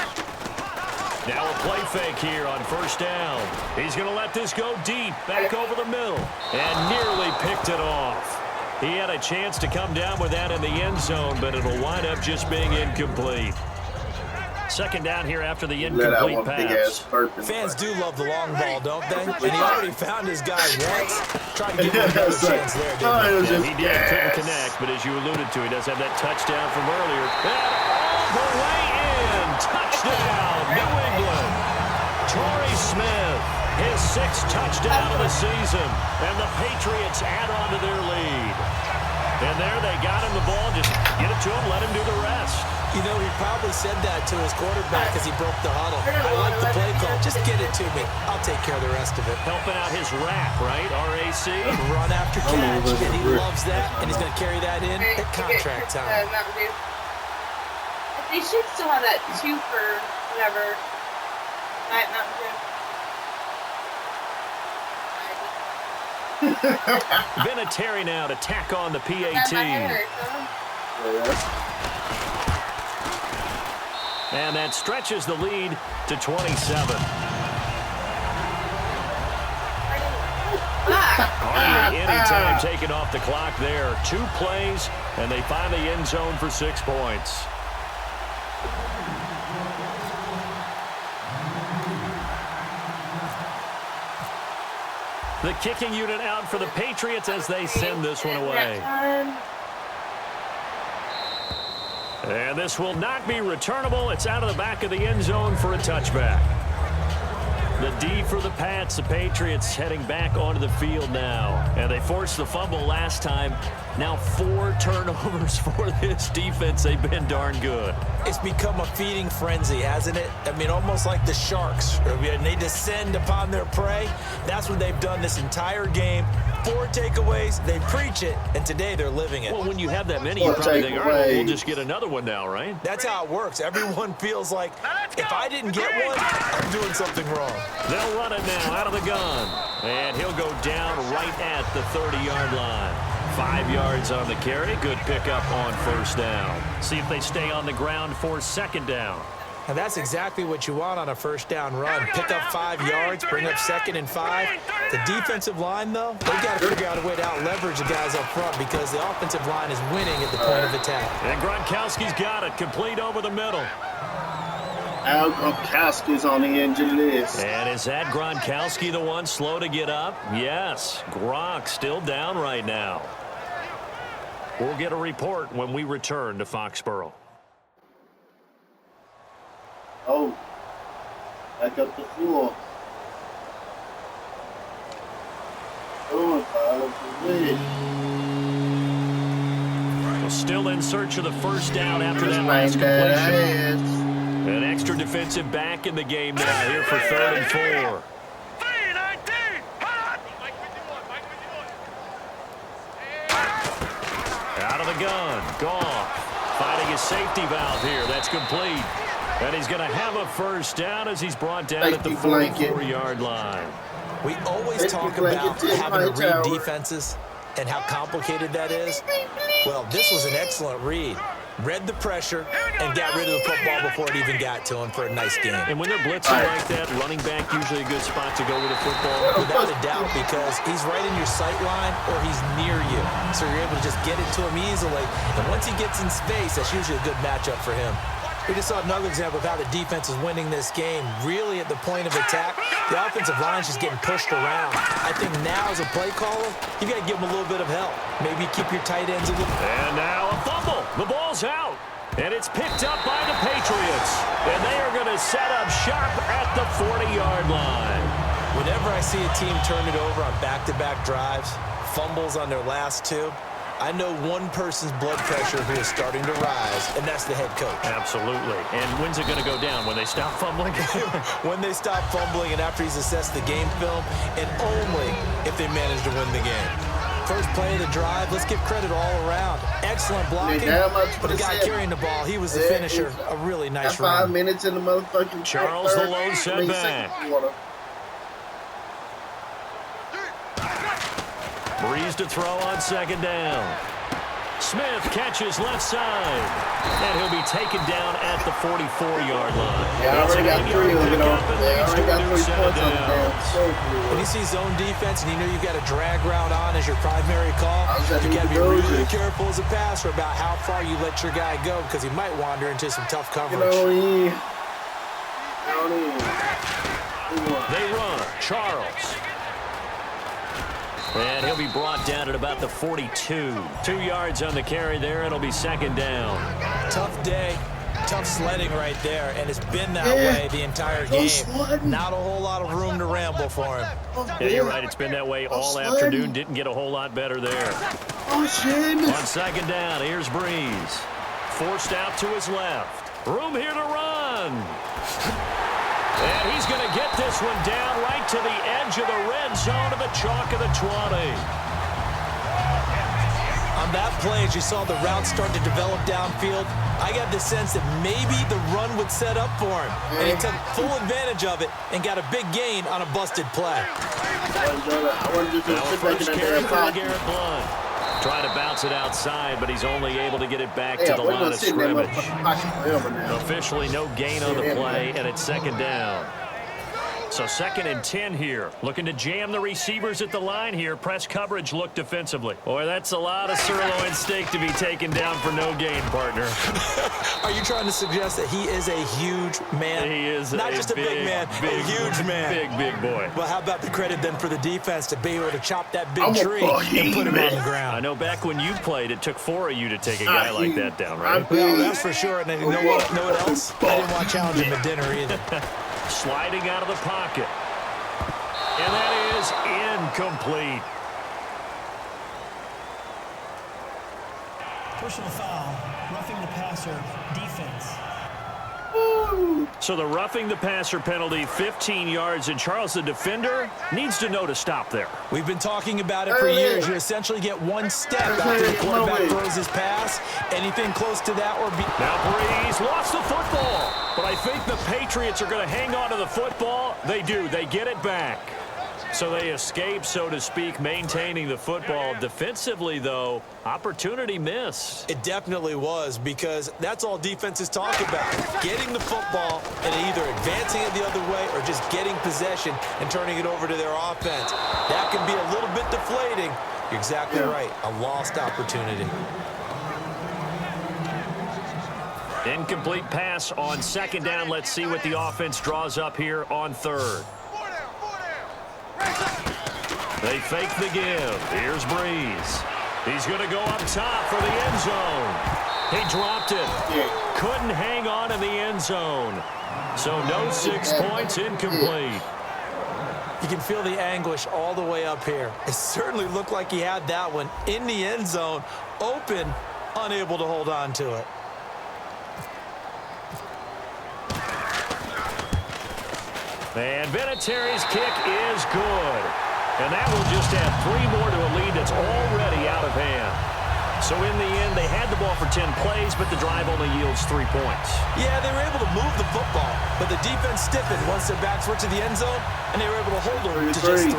Now a play fake here on first down. He's going to let this go deep, back over the middle, and nearly picked it off. He had a chance to come down with that in the end zone, but it'll wind up just being incomplete. Second down here after the incomplete pass. Fans do love the long ball, don't they? And he already found his guy once. Tried to give him another chance there, didn't he? Yeah, he did. Couldn't connect, but as you alluded to, he does have that touchdown from earlier. And all the way in. Touchdown, New England. Torrey Smith, his 6th First touchdown of the season, and the Patriots add on to their lead. And there they got him the ball. Just get it to him, let him do the rest. You know, he probably said that to his quarterback as he broke the huddle. I like the play call. Just get it to me. I'll take care of the rest of it. Helping out his rack, right? RAC. Run after catch, and he loves that, and he's going to carry that in at contract time. They should still have that 2 for whatever. Diet Mountain Dew. Vinatieri now to tack on the PAT. And that stretches the lead to 27. Hardly any time taken off the clock there. 2 plays, and they find the end zone for 6 points. The kicking unit out for the Patriots as they send this one away. And this will not be returnable. It's out of the back of the end zone for a touchback. The D for the Pats. The Patriots heading back onto the field now. And they forced the fumble last time. Now 4 turnovers for this defense. They've been darn good. It's become a feeding frenzy, hasn't it? I mean, almost like the sharks. They descend upon their prey. That's what they've done this entire game. 4 takeaways, they preach it, and today they're living it. Well, when you have that many, you probably think, all right, we'll just get anotother one now, right? That's how it works. Everyone feels like, if I didn't get one, I'm doing something wrong. They'll run it now out of the gun. And he'll go down right at the 30-yard line. 5 yards on the carry. Good pickup on first down. See if they stay on the ground for second down. And that's exactly what you want on a first down run. Pick up 5 yards, bring up 2nd and 5. The defensive line, though, they've got to figure out a way to out-leverage the guys up front because the offensive line is winning at the point of attack. And Gronkowski's got it, complete over the middle. Al Gronkowski's on the injured list. And is that Gronkowski the one slow to get up? Yes, Gronk still down right now. We'll get a report when we return to Foxborough. Oh, back up the floor. Well, still in search of the first down after that last completion. An extra defensive back in the game now here for 3rd and 4. Out of the gun, Goff finding his safety valve here. That's complete. And he's going to have a first down as he's brought down at the 44-yard line. We always talk about having to read defenses and how complicated that is. Well, this was an excellent read. Read the pressure and got rid of the football before it even got to him for a nice game. And when they're blitzing like that, running back usually a good spot to go with the football. Without a doubt, because he's right in your sight line or he's near you. So you're able to just get it to him easily. And once he gets in space, that's usually a good matchup for him. We just saw another example of how the defense is winning this game. Really at the point of attack, the offensive line's just getting pushed around. I think now as a play caller, you got to give them a little bit of help. Maybe keep your tight ends a little. And now a fumble. The ball's out. And it's picked up by the Patriots. And they are going to set up shop at the 40-yard line. Whenever I see a team turn it over on back-to-back drives, fumbles on their last 2, I know one person's blood pressure who is starting to rise, and that's the head coach. Absolutely. And when's it going to go down? When they stop fumbling? When they stop fumbling and after he's assessed the game film, and only if they manage to win the game. First play of the drive, let's give credit all around. Excellent blocking, but the guy carrying the ball, he was the finisher. A really nice run. 5 minutes in the motherfucking Charles the lone setback. Breeze to throw on second down. Smith catches left side. And he'll be taken down at the 44-yard line. Yeah, I already got 3 of it on. I already got 3 points on the down. When you see zone defense and you know you've got a drag route on as your primary call, you got to be really careful as a passer about how far you let your guy go because he might wander into some tough coverage. They run. Charles. And he'll be brought down at about the 42. 2 yards on the carry there. It'll be second down. Tough day tough sledding right there, and it's been that way the entire game. Not a whole lot of room to ramble for him. Yeah, you're right. It's been that way all afternoon. Didn't get a whole lot better there. On second down, here's Breeze. Forced out to his left. Room here to run. And he's going to get this one down right to the edge of the red zone of the chalk of the 20. On that play, as you saw the route start to develop downfield, I got the sense that maybe the run would set up for him. And he took full advantage of it and got a big gain on a busted play. First carry for Garrett Blunt. Trying to bounce it outside, but he's only able to get it back to the line of scrimmage. Officially no gain on the play, and it's second down. So 2nd and 10 here. Looking to jam the receivers at the line here. Press coverage look defensively. Boy, that's a lot of sirloin steak to be taken down for no gain, partner. Are you trying to suggest that he is a huge man? He is not just a big man, a huge man. Big boy. Well, how about the credit then for the defense to be able to chop that big tree and put him on the ground? I know back when you played, it took 4 of you to take a guy like that down, right? Well, that's for sure. And you know what else? I didn't want to challenge him at dinner either. Sliding out of the pocket. And that is incomplete. Personal foul, roughing the passer, defense. So the roughing the passer penalty, 15 yards, and Charles, the defender, needs to know to stop there. We've been talking about it for years. You essentially get one step after the quarterback throws his pass. Anything close to that or be... Now Breeze lost the football, but I think the Patriots are going to hang on to the football. They do. They get it back. So they escape, so to speak, maintaining the football. Defensively, though, opportunity missed. It definitely was, because that's all defenses talk about. Getting the football and either advancing it the other way or just getting possession and turning it over to their offense. That can be a little bit deflating. You're exactly right. A lost opportunity. Incomplete pass on second down. Let's see what the offense draws up here on third. They fake the give. Here's Breeze. He's going to go up top for the end zone. He dropped it. Couldn't hang on in the end zone. So no 6 points, incomplete. You can feel the anguish all the way up here. It certainly looked like he had that one in the end zone, open, unable to hold on to it. And Vinatieri's kick is good. And that will just add 3 more to a lead that's already out of hand. So in the end, they had the ball for 10 plays, but the drive only yields 3 points. Yeah, they were able to move the football, but the defense stiffened once their backs were to the end zone, and they were able to hold them to just 3.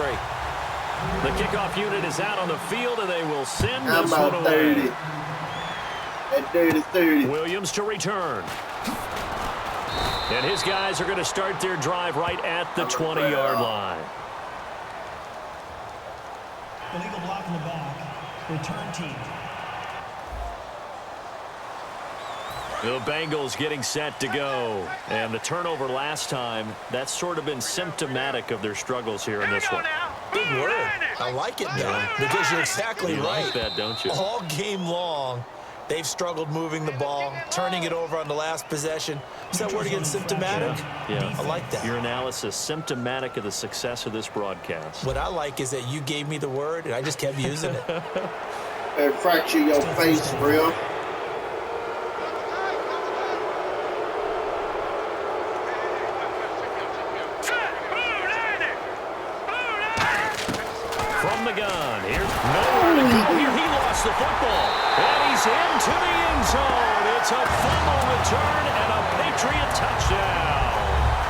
The kickoff unit is out on the field, and they will send this one away. At 30. Williams to return. And his guys are going to start their drive right at the 20-yard line. Illegal block in the back. Return team. The Bengals getting set to go. And the turnover last time, that's sort of been symptomatic of their struggles here in this one. Big word. I like it, though, because you're exactly right. You like that, don't you? All game long, they've struggled moving the ball, turning it over on the last possession. Is that word again, symptomatic? Yeah. I like that. Your analysis, symptomatic of the success of this broadcast. What I like is that you gave me the word, and I just kept using it. And fracture your face, real. From the gun, here's nowhere to go here. He lost the football, and he's into the end zone. It's a fumble return and a Patriot touchdown.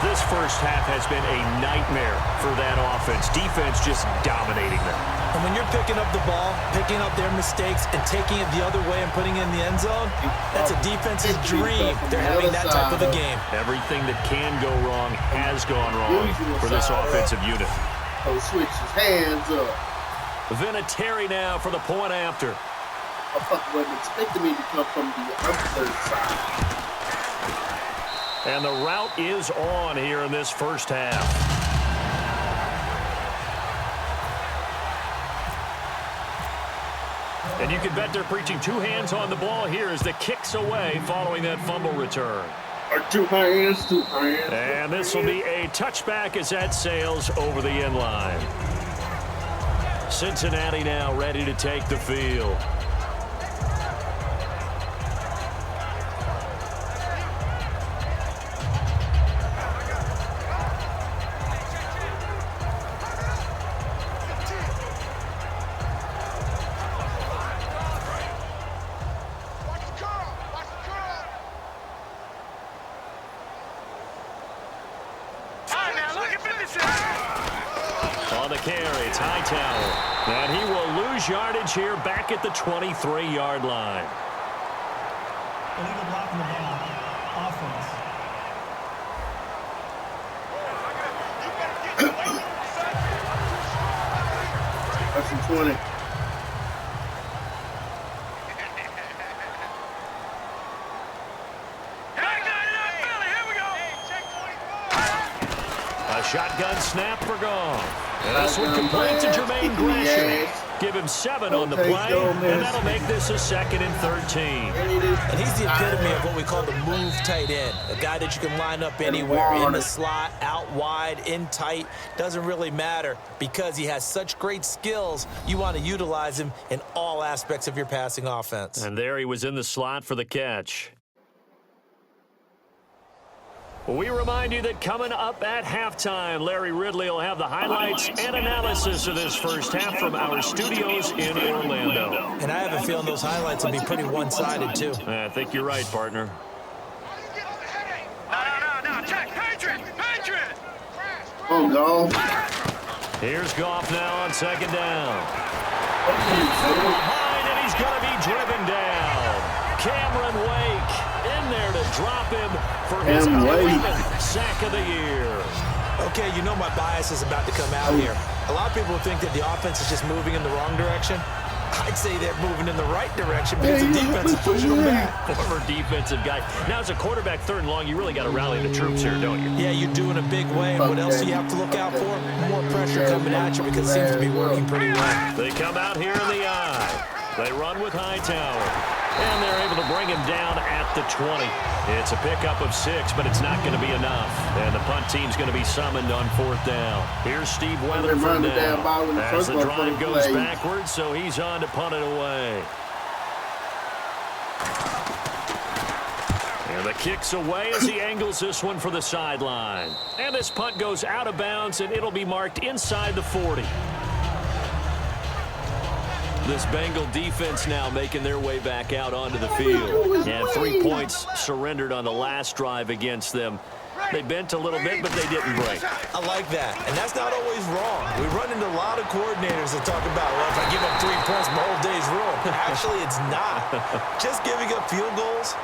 This first half has been a nightmare for that offense. Defense just dominating them. And when you're picking up the ball, picking up their mistakes, and taking it the other way and putting it in the end zone, that's a defense's dream. They're having that type of a game. Everything that can go wrong has gone wrong for this offensive unit. Oh, switch his hands up. Vinatieri now for the point after. I fucking wasn't expecting me to come from the other side. And the route is on here in this first half. And you can bet they're preaching two hands on the ball here as the kick's away following that fumble return. Two hands. And this will be a touchback as that sails over the end line. Cincinnati now ready to take the field. On the carry, it's Hightower. And he will lose yardage here back at the 23-yard line. Illegal block in the back. Offense. That's from 20. A shotgun snap for Goff. And this one complete to Jermaine Gresham. Give him 7 on the play, and that'll make this a 2nd and 13. And he's the epitome of what we call the move tight end. A guy that you can line up anywhere, in the slot, out wide, in tight. Doesn't really matter because he has such great skills. You want to utilize him in all aspects of your passing offense. And there he was in the slot for the catch. We remind you that coming up at halftime, Larry Ridley will have the highlights and analysis of this first half from our studios in Orlando. And I have a feeling those highlights will be pretty one-sided, too. I think you're right, partner. No, check. Patriots! Oh, no. Here's Goff now on 2nd down. From behind, and he's going to be driven down. Cameron Wake in there to drop him for his 11th sack of the year. Okay, you know my bias is about to come out here. A lot of people think that the offense is just moving in the wrong direction. I'd say they're moving in the right direction because the defense is pushing them back. Former defensive guy. Now, as a quarterback, 3rd and long, you really got to rally the troops here, don't you? Yeah, you do in a big way. And what else do you have to look out for? More pressure coming at you because it seems to be working pretty well. They come out here in the eye. They run with Hightower. And they're able to bring him down at the 20. It's a pickup of 6, but it's not going to be enough. And the punt team's going to be summoned on 4th down. Here's Steve Weatherford now. As the drive goes backwards, so he's on to punt it away. And the kick's away as he angles this one for the sideline. And this punt goes out of bounds, and it'll be marked inside the 40. This Bengal defense now making their way back out onto the field. And 3 points surrendered on the last drive against them. They bent a little bit, but they didn't break. I like that, and that's not always wrong. We run into a lot of coordinators that talk about, well, if I give up 3 points, my whole day's ruined. Actually, it's not. Just giving up field goals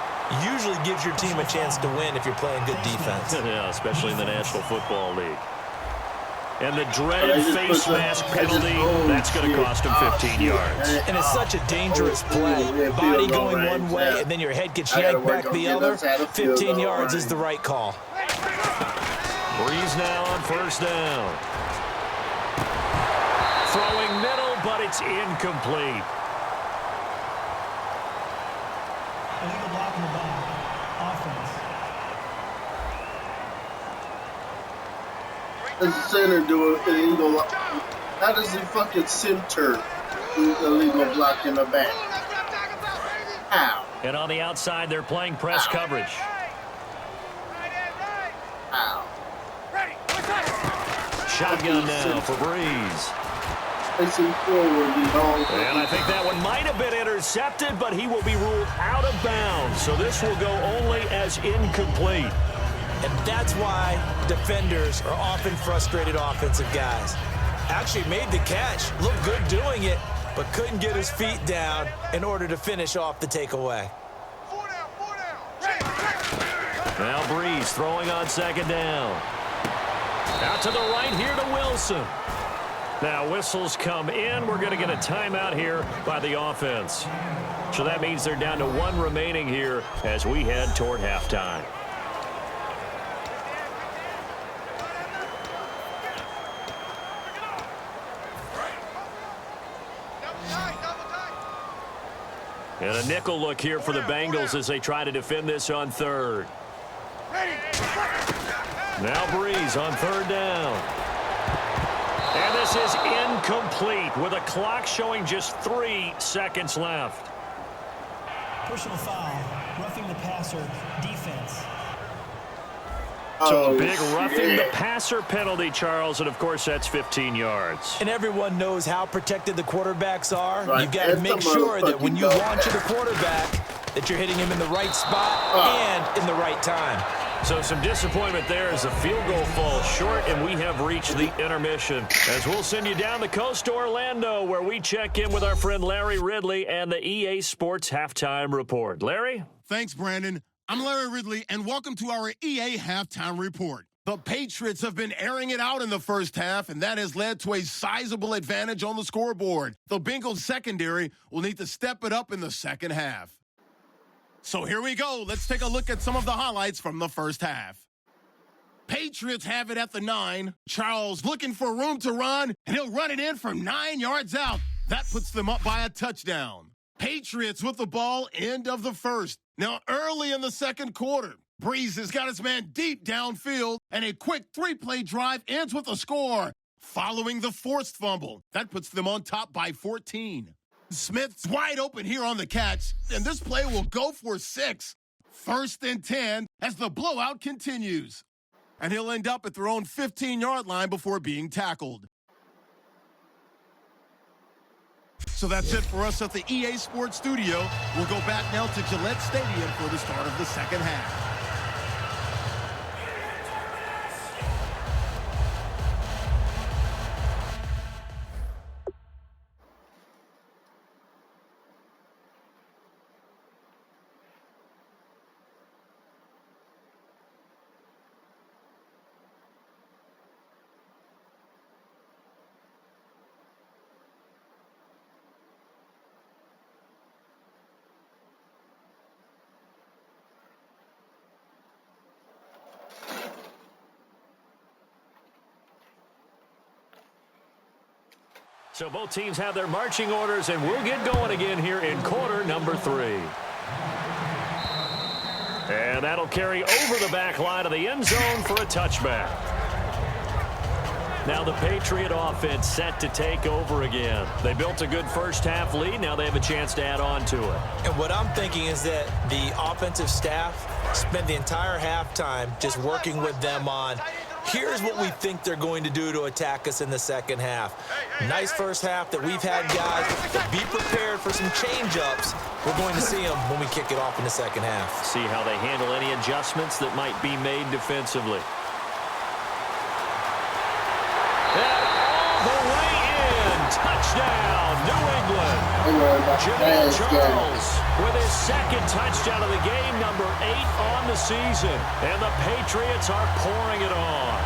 usually gives your team a chance to win if you're playing good defense. Yeah, especially in the National Football League. And the dreaded face mask penalty, that's going to cost him 15 yards. And it's such a dangerous play. Body going one way, and then your head gets yanked back the other. 15 yards is the right call. Breeze now on 1st down. Throwing middle, but it's incomplete. Illegal block in the back. Offense. Does the center do an illegal? How does the fucking center do illegal block in the back? How? And on the outside, they're playing press coverage. How? Shotgun now for Breeze. Facing forward, and I think that one might have been intercepted, but he will be ruled out of bounds. So this will go only as incomplete. And that's why defenders are often frustrated offensive guys. Actually made the catch, looked good doing it, but couldn't get his feet down in order to finish off the takeaway. Now Breeze throwing on 2nd down. Out to the right here to Wilson. Now whistles come in. We're going to get a timeout here by the offense. So that means they're down to 1 remaining here as we head toward halftime. And a nickel look here for the Bengals as they try to defend this on third. Now Breeze on third down. And this is incomplete with a clock showing just 3 seconds left. Personal foul, roughing the passer, defense. So a big roughing the passer penalty, Charles, and of course that's 15 yards. And everyone knows how protected the quarterbacks are. Right. You've got to make sure that when you launch at the quarterback, that you're hitting him in the right spot and in the right time. So some disappointment there as the field goal falls short, and we have reached the intermission. As we'll send you down the coast to Orlando, where we check in with our friend Larry Ridley and the EA Sports Halftime Report. Larry? Thanks, Brandon. I'm Larry Ridley, and welcome to our EA Halftime Report. The Patriots have been airing it out in the first half, and that has led to a sizable advantage on the scoreboard. The Bengals secondary will need to step it up in the second half. So here we go. Let's take a look at some of the highlights from the first half. Patriots have it at the 9. Charles looking for room to run, and he'll run it in from 9 yards out. That puts them up by a touchdown. Patriots with the ball, end of the first. Now early in the second quarter, Breeze has got his man deep downfield, and a quick 3-play drive ends with a score. Following the forced fumble, that puts them on top by 14. Smith's wide open here on the catch, and this play will go for 6. 1st and 10 as the blowout continues. And he'll end up at their own 15-yard line before being tackled. So that's it for us at the EA Sports Studio. We'll go back now to Gillette Stadium for the start of the second half. So both teams have their marching orders, and we'll get going again here in quarter number 3. And that'll carry over the back line of the end zone for a touchback. Now the Patriot offense set to take over again. They built a good first half lead. Now they have a chance to add on to it. And what I'm thinking is that the offensive staff spent the entire halftime just working with them on, here's what we think they're going to do to attack us in the second half. Nice first half that we've had, guys, but be prepared for some change-ups. We're going to see them when we kick it off in the second half. See how they handle any adjustments that might be made defensively. And all the way in. Touchdown, New England. Juggernaut Charles with his second touchdown of the game, number 8 on the season. And the Patriots are pouring it on.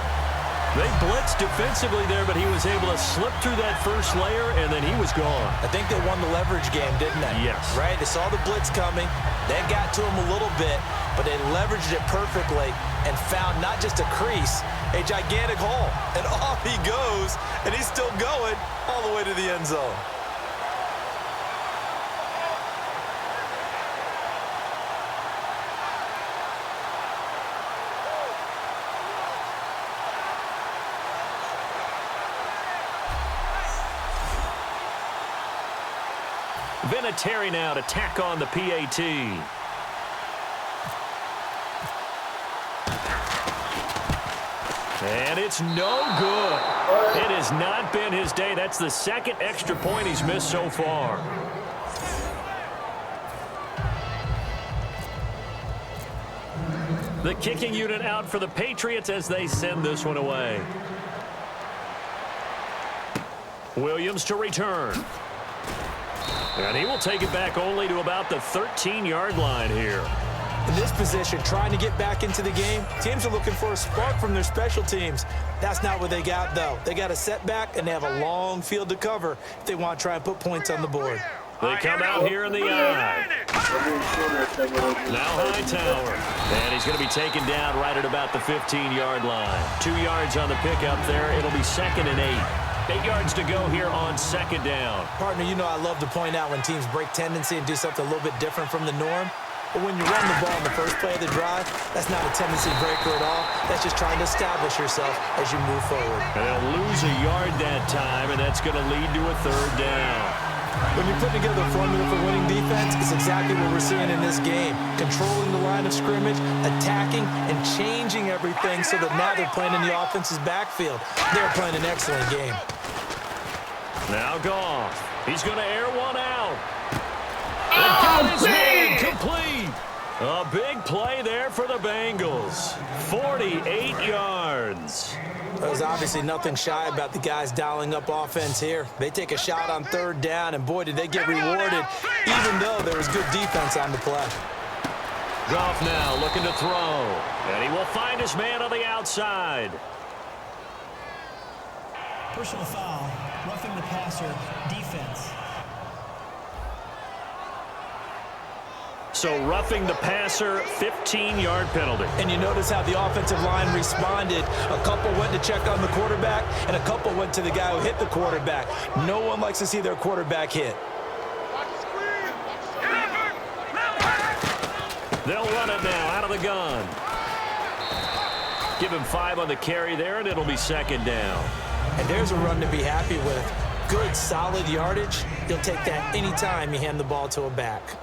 They blitzed defensively there, but he was able to slip through that first layer, and then he was gone. I think they won the leverage game, didn't they? Yes. Right? They saw the blitz coming. They got to him a little bit, but they leveraged it perfectly and found not just a crease, a gigantic hole. And off he goes, and he's still going all the way to the end zone. Vinatieri now to tack on the PAT. And it's no good. It has not been his day. That's the second extra point he's missed so far. The kicking unit out for the Patriots as they send this one away. Williams to return. And he will take it back only to about the 13-yard line here. In this position, trying to get back into the game, teams are looking for a spark from their special teams. That's not what they got, though. They got a setback, and they have a long field to cover if they want to try and put points on the board. They come out here in the eye. Now Hightower. And he's going to be taken down right at about the 15-yard line. 2 yards on the pickup there. It'll be 2nd and 8. 8 yards to go here on second down. Partner, you know I love to point out when teams break tendency and do something a little bit different from the norm. But when you run the ball in the first play of the drive, that's not a tendency breaker at all. That's just trying to establish yourself as you move forward. And they'll lose a yard that time, and that's going to lead to a third down. When you put together a formula for winning defense, it's exactly what we're seeing in this game. Controlling the line of scrimmage, attacking, and changing everything so that now they're playing in the offense's backfield. They're playing an excellent game. Now Goff. He's going to air one out. And his man complete. A big play there for the Bengals. 48 yards. There's obviously nothing shy about the guys dialing up offense here. They take a shot on third down, and boy, did they get rewarded, even though there was good defense on the play. Goff now looking to throw, and he will find his man on the outside. Personal foul, roughing the passer, defense. So roughing the passer, 15-yard penalty. And you notice how the offensive line responded. A couple went to check on the quarterback, and a couple went to the guy who hit the quarterback. No one likes to see their quarterback hit. They'll run it now out of the gun. Give him 5 on the carry there, and it'll be second down. And there's a run to be happy with. Good, solid yardage. You'll take that anytime you hand the ball to a back.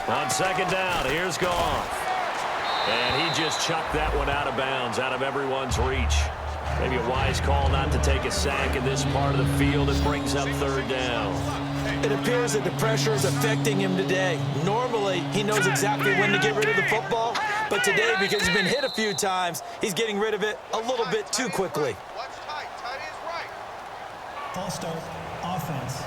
On second down, here's Goff. And he just chucked that one out of bounds, out of everyone's reach. Maybe a wise call not to take a sack in this part of the field. It brings up third down. It appears that the pressure is affecting him today. Normally, he knows exactly when to get rid of the football, but today, because he's been hit a few times, he's getting rid of it a little bit too quickly. False start, offense.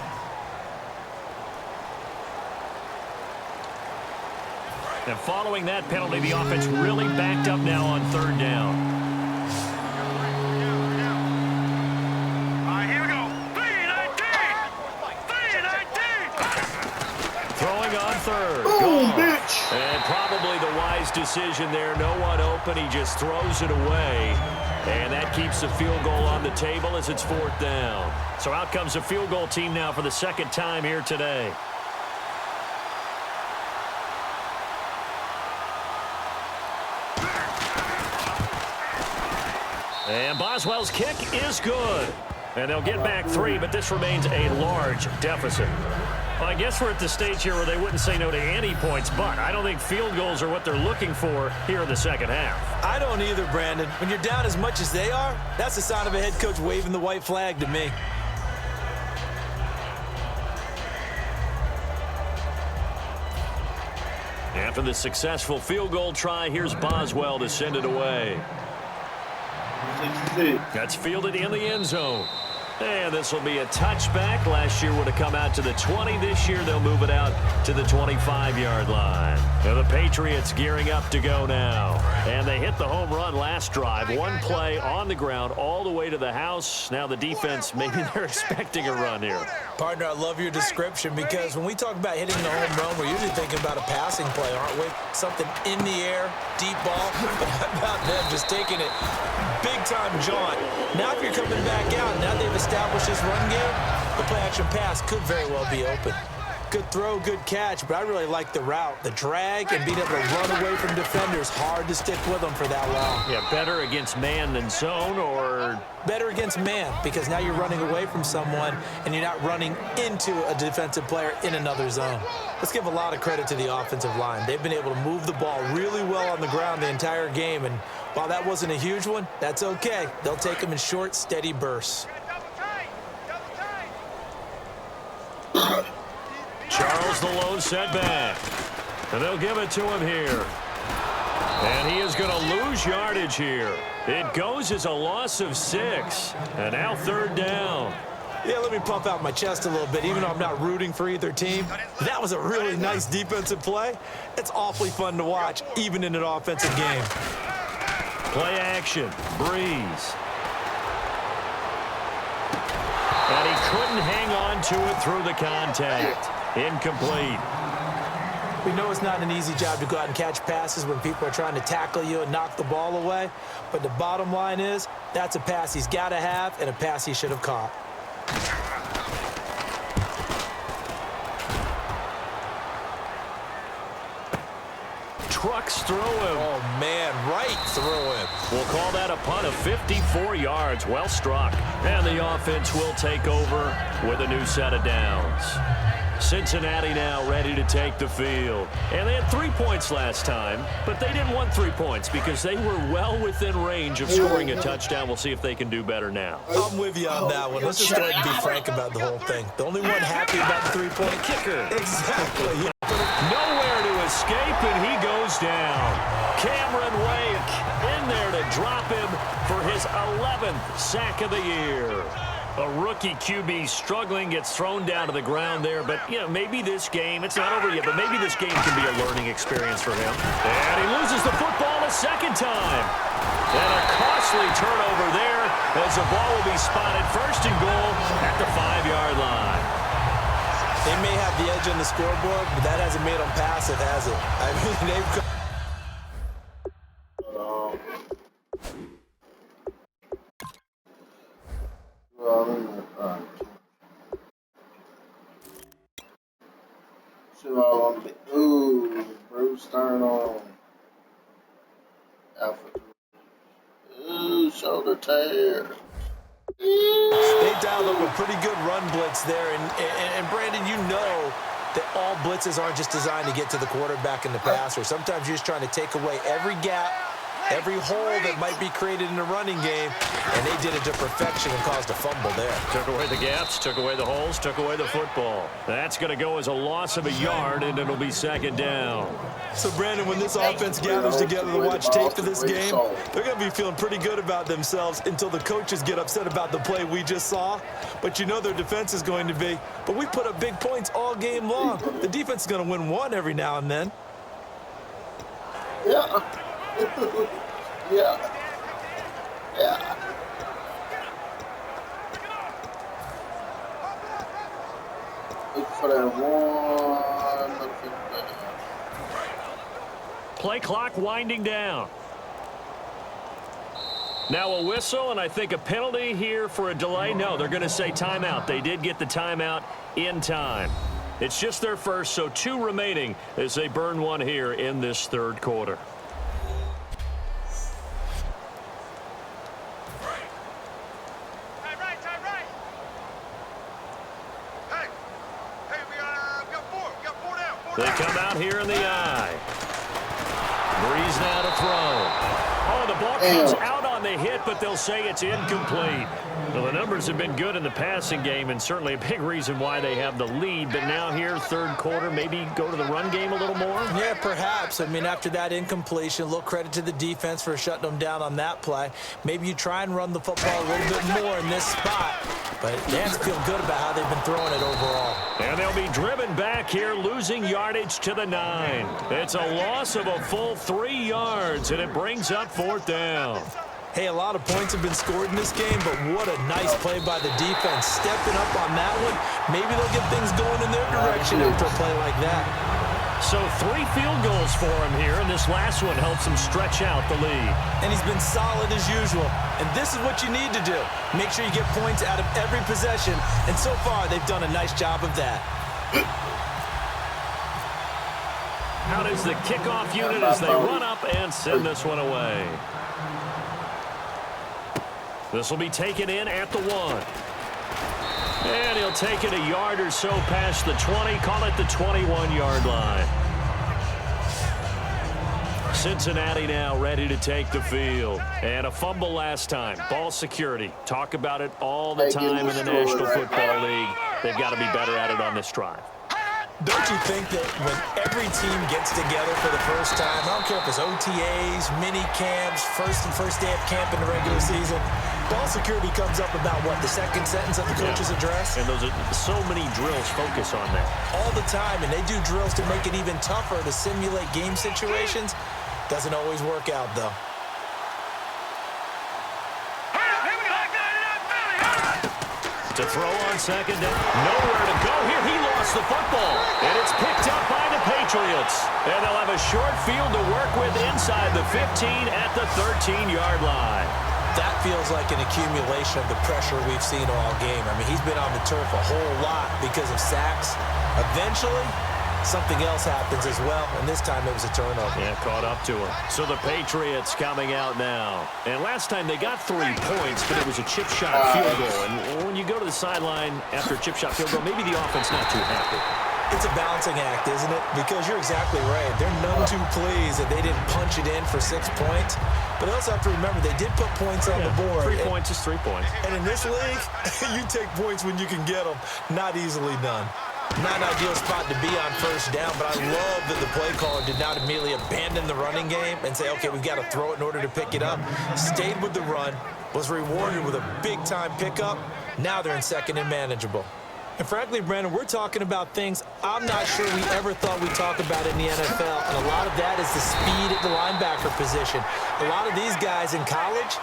And following that penalty, the offense really backed up now on third down. All right, here we go. 3-19. Throwing on third. Boom, bitch. And probably the wise decision there. No one open. He just throws it away. And that keeps the field goal on the table as it's fourth down. So out comes the field goal team now for the second time here today. And Boswell's kick is good. And they'll get back 3, but this remains a large deficit. Well, I guess we're at the stage here where they wouldn't say no to any points, but I don't think field goals are what they're looking for here in the second half. I don't either, Brandon. When you're down as much as they are, that's the sign of a head coach waving the white flag to me. After the successful field goal try, here's Boswell to send it away. That's fielded in the end zone. And this will be a touchback. Last year would have come out to the 20. This year they'll move it out to the 25-yard line. Now the Patriots gearing up to go now. And they hit the home run last drive. One play on the ground all the way to the house. Now the defense, maybe they're expecting a run here. Partner, I love your description because when we talk about hitting the home run, we're usually thinking about a passing play, aren't we? Something in the air, deep ball. But how about them just taking it big-time jaunt? Now if you're coming back out, now they've established this run game, the play-action pass could very well be open. Good throw, good catch, but I really like the route. The drag and being able to run away from defenders, hard to stick with them for that long. Yeah, better against man than zone, or better against man, because now you're running away from someone and you're not running into a defensive player in another zone. Let's give a lot of credit to the offensive line. They've been able to move the ball really well on the ground the entire game, and while that wasn't a huge one, that's okay. They'll take them in short, steady bursts. Charles the lone setback. And they'll give it to him here. And he is going to lose yardage here. It goes as a loss of 6. And now third down. Yeah, let me puff out my chest a little bit, even though I'm not rooting for either team. That was a really nice defensive play. It's awfully fun to watch, even in an offensive game. Play action. Breeze. And he couldn't hang on to it through the contact. Incomplete. We know it's not an easy job to go out and catch passes when people are trying to tackle you and knock the ball away. But the bottom line is, that's a pass he's got to have and a pass he should have caught. Trucks through him. Oh, man, right through him. We'll call that a punt of 54 yards. Well struck. And the offense will take over with a new set of downs. Cincinnati now ready to take the field. And they had 3 points last time, but they didn't want 3 points because they were well within range of scoring a touchdown. We'll see if they can do better now. I'm with you on that one. Let's just go ahead and be frank about the whole thing. The only one happy about the 3-point kicker. Exactly. Nowhere to escape, and he goes down. Cameron Wake in there to drop him for his 11th sack of the year. A rookie QB struggling, gets thrown down to the ground there. But, you know, maybe this game, it's not over yet, but maybe this game can be a learning experience for him. And he loses the football a second time. And a costly turnover there as the ball will be spotted first and goal at the 5-yard line. They may have the edge on the scoreboard, but that hasn't made them passive, has it? I mean, they've got... Ooh, Bruce turn on. Alpha. Ooh, shoulder tear. They dialed up a pretty good run blitz there. And Brandon, you know that all blitzes aren't just designed to get to the quarterback and the passer. Sometimes you're just trying to take away every gap, every hole that might be created in the running game, and they did it to perfection and caused a fumble there. Took away the gaps, took away the holes, took away the football. That's going to go as a loss of a yard, and it'll be second down. So, Brandon, when this offense gathers together to watch tape of this game, they're going to be feeling pretty good about themselves until the coaches get upset about the play we just saw. But you know their defense is going to be. But we put up big points all game long. The defense is going to win one every now and then. Yeah. Yeah. Yeah. Look for that one. Play clock winding down. Now a whistle, and I think a penalty here for a delay. No, they're going to say timeout. They did get the timeout in time. It's just their first, so 2 remaining as they burn one here in this third quarter. They come out here in the eye. Breeze now to throw. Oh, the ball comes out on the hit, but they'll say it's incomplete. Well, the numbers have been good in the passing game, and certainly a big reason why they have the lead. But now here, third quarter, maybe go to the run game a little more? Yeah, perhaps. I mean, after that incompletion, a little credit to the defense for shutting them down on that play. Maybe you try and run the football a little bit more in this spot. But they have to feel good about how they've been throwing it overall. And they'll be driven back here, losing yardage to the 9. It's a loss of a full 3 yards, and it brings up 4th down. Hey, a lot of points have been scored in this game, but what a nice play by the defense. Stepping up on that one, maybe they'll get things going in their direction after a play like that. So 3 field goals for him here, and this last one helps him stretch out the lead. And he's been solid as usual. And this is what you need to do. Make sure you get points out of every possession. And so far, they've done a nice job of that. Out is the kickoff unit as they run up and send this one away. This will be taken in at the 1. And he'll take it a yard or so past the 20, call it the 21-yard line. Cincinnati now ready to take the field. And a fumble last time. Ball security. Talk about it all the time in the National Football League. They've got to be better at it on this drive. Don't you think that when every team gets together for the first time, I don't care if it's OTAs, mini camps, first day of camp in the regular season, ball security comes up about what, the second sentence of the coach's address? And those are so many drills focus on that. All the time, and they do drills to make it even tougher to simulate game situations. Doesn't always work out, though. To throw on second down. Nowhere to go here. He lost the football. And it's picked up by the Patriots. And they'll have a short field to work with inside the 15 at the 13-yard line. That feels like an accumulation of the pressure we've seen all game. I mean, he's been on the turf a whole lot because of sacks. Eventually, something else happens as well, and this time it was a turnover. Yeah, caught up to him. So the Patriots coming out now. And last time they got 3 points, but it was a chip shot field goal. And when you go to the sideline after a chip shot field goal, maybe the offense not too happy. It's a balancing act, isn't it? Because you're exactly right. They're none too pleased that they didn't punch it in for 6 points. But they also have to remember they did put points on the board. 3 points is 3 points. And in this league, you take points when you can get them. Not easily done. Not an ideal spot to be on first down, but I love that the play caller did not immediately abandon the running game and say, okay, we've got to throw it in order to pick it up. Stayed with the run, was rewarded with a big-time pickup. Now they're in second and manageable. And frankly, Brandon, we're talking about things I'm not sure we ever thought we'd talk about in the NFL. And a lot of that is the speed at the linebacker position. A lot of these guys in college,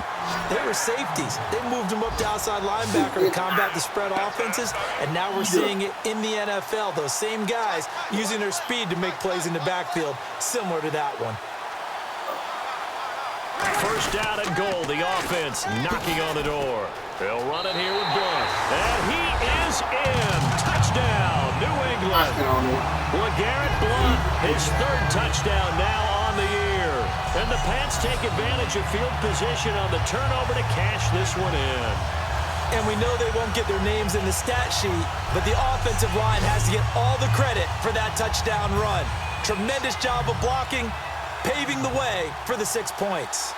they were safeties. They moved them up to outside linebacker to combat the spread offenses. And now we're seeing it in the NFL. Those same guys using their speed to make plays in the backfield, similar to that one. First down and goal. The offense knocking on the door. They'll run it here with Blunt. And he is in. Touchdown, New England. LeGarrette Blunt, his 3rd touchdown now on the year. And the Pats take advantage of field position on the turnover to cash this one in. And we know they won't get their names in the stat sheet, but the offensive line has to get all the credit for that touchdown run. Tremendous job of blocking, paving the way for the 6 points.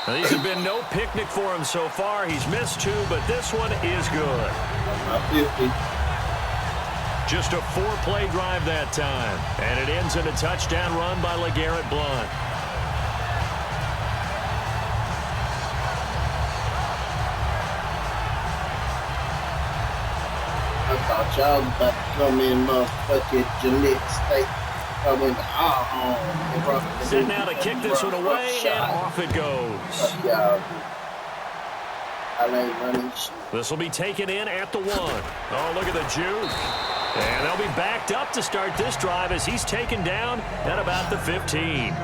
Now, these have been no picnic for him so far. He's missed 2, but this one is good. Just a 4-play drive that time. And it ends in a touchdown run by LeGarrette Blunt. I thought y'all was about to come in motherfucking Gillette State. I went to our home. Set now to kick this one away, and off it goes. This will be taken in at the 1. Oh, look at the juke. And they'll be backed up to start this drive as he's taken down at about the 15.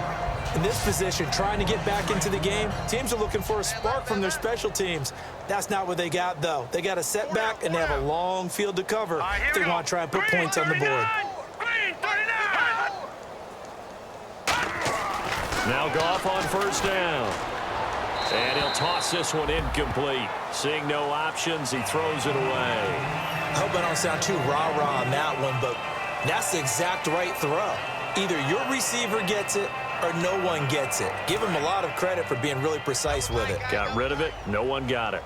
In this position, trying to get back into the game, teams are looking for a spark from their special teams. That's not what they got, though. They got a setback, and they have a long field to cover if they want to try and put points on the board. Now Goff on first down. And he'll toss this one incomplete. Seeing no options, he throws it away. I hope I don't sound too rah-rah on that one, but that's the exact right throw. Either your receiver gets it or no one gets it. Give him a lot of credit for being really precise with it. Got rid of it. No one got it.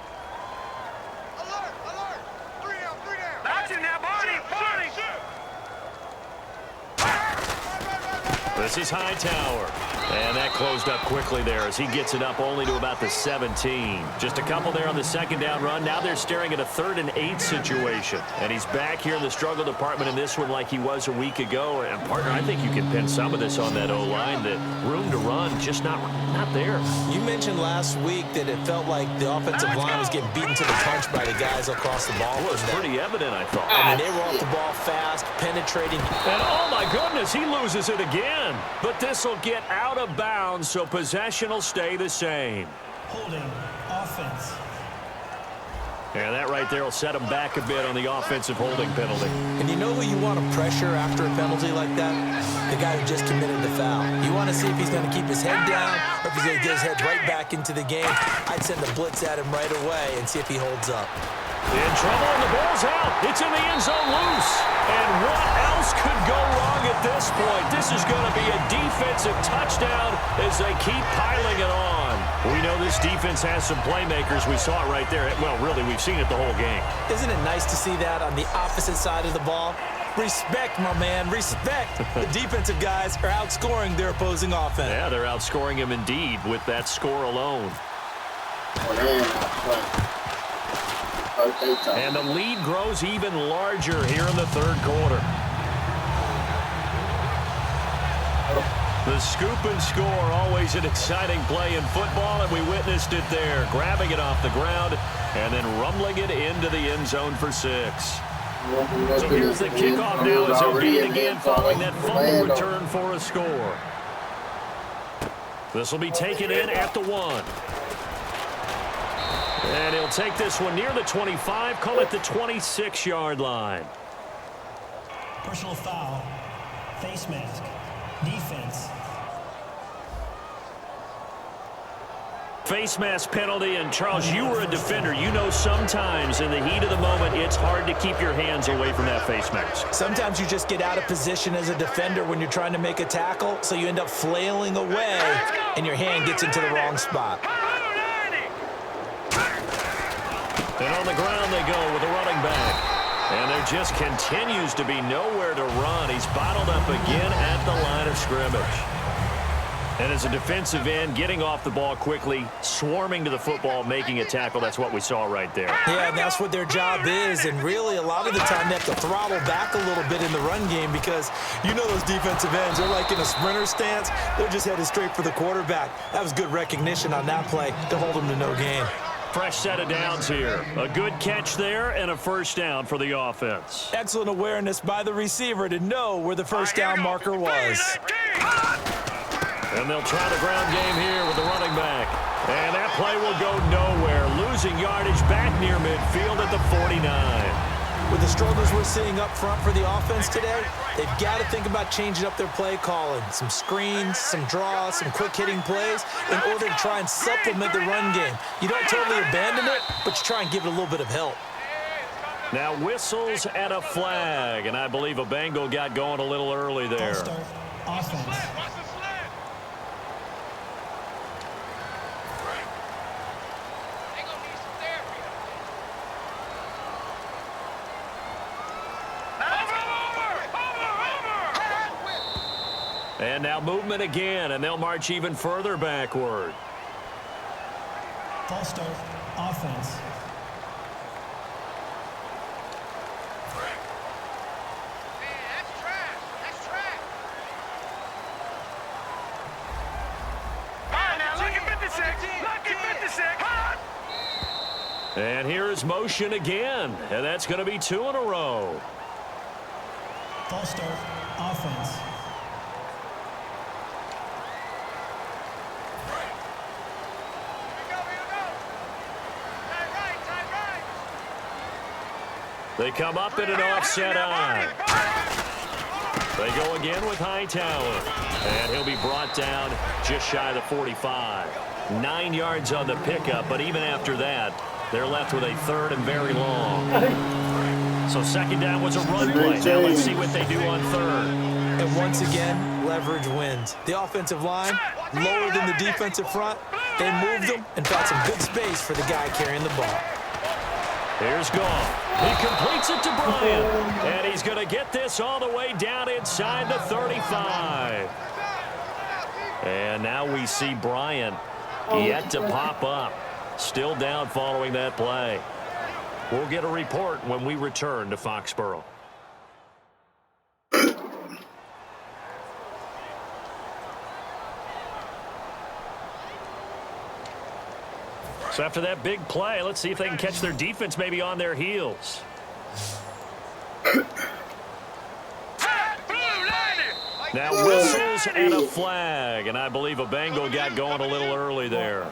This is Hightower. And that closed up quickly there as he gets it up only to about the 17. Just a couple there on the second down run. Now they're staring at a 3rd and 8 situation. And he's back here in the struggle department in this one like he was a week ago. And, partner, I think you can pin some of this on that O-line. The room to run just not there. You mentioned last week that it felt like the offensive line was getting beaten to the punch by the guys across the ball. It was pretty evident, I thought. I mean, they were off the ball fast, penetrating. And, oh, my goodness, he loses it again. But this will get out of bounds, so possession will stay the same. Holding offense. And that right there will set him back a bit on the offensive holding penalty. And you know who you want to pressure after a penalty like that? The guy who just committed the foul. You want to see if he's going to keep his head down or if he's going to get his head right back into the game. I'd send the blitz at him right away and see if he holds up. In trouble, and the ball's out. It's in the end zone loose. And what else could go wrong at this point? This is going to be a defensive touchdown as they keep piling it on. We know this defense has some playmakers. We saw it right there. Well, really, we've seen it the whole game. Isn't it nice to see that on the opposite side of the ball? Respect, my man, respect. The defensive guys are outscoring their opposing offense. Yeah, they're outscoring him indeed with that score alone. And the lead grows even larger here in the 3rd quarter. The scoop and score, always an exciting play in football, and we witnessed it there. Grabbing it off the ground and then rumbling it into the end zone for 6. So here's the kickoff now as he'll get it again following that fumble return for a score. This will be taken in at the 1. And he'll take this one near the 25, call it the 26-yard line. Personal foul, face mask, defense. Face mask penalty, and Charles, you were a defender. You know sometimes in the heat of the moment, it's hard to keep your hands away from that face mask. Sometimes you just get out of position as a defender when you're trying to make a tackle, so you end up flailing away, and your hand gets into the wrong spot. And on the ground they go with a running back. And there just continues to be nowhere to run. He's bottled up again at the line of scrimmage. And as a defensive end, getting off the ball quickly, swarming to the football, making a tackle, that's what we saw right there. Yeah, and that's what their job is. And really, a lot of the time, they have to throttle back a little bit in the run game because you know those defensive ends, they're like in a sprinter stance. They're just headed straight for the quarterback. That was good recognition on that play to hold them to no gain. Fresh set of downs here. A good catch there and a first down for the offense. Excellent awareness by the receiver to know where the first down marker was. And they'll try the ground game here with the running back. And that play will go nowhere. Losing yardage back near midfield at the 49. With the struggles we're seeing up front for the offense today, they've got to think about changing up their play calling. Some screens, some draws, some quick-hitting plays in order to try and supplement the run game. You don't totally abandon it, but you try and give it a little bit of help. Now whistles and a flag, and I believe a Bengal got going a little early there. False start, offense. And now movement again, and they'll march even further backward. False start, offense. And here's motion again, and that's going to be 2 in a row. False start, offense. They come up in an offset eye. They go again with Hightower. And he'll be brought down just shy of the 45. 9 yards on the pickup, but even after that, they're left with a third and very long. So second down was a run play. Now let's see what they do on third. And once again, leverage wins. The offensive line, lower than the defensive front. They moved them and found some good space for the guy carrying the ball. Here's Goff. He completes it to Bryant. And he's going to get this all the way down inside the 35. And now we see Bryant yet to pop up. Still down following that play. We'll get a report when we return to Foxborough. So after that big play, let's see if they can catch their defense maybe on their heels. Now whistles and a flag, and I believe a Bengal got going a little early there.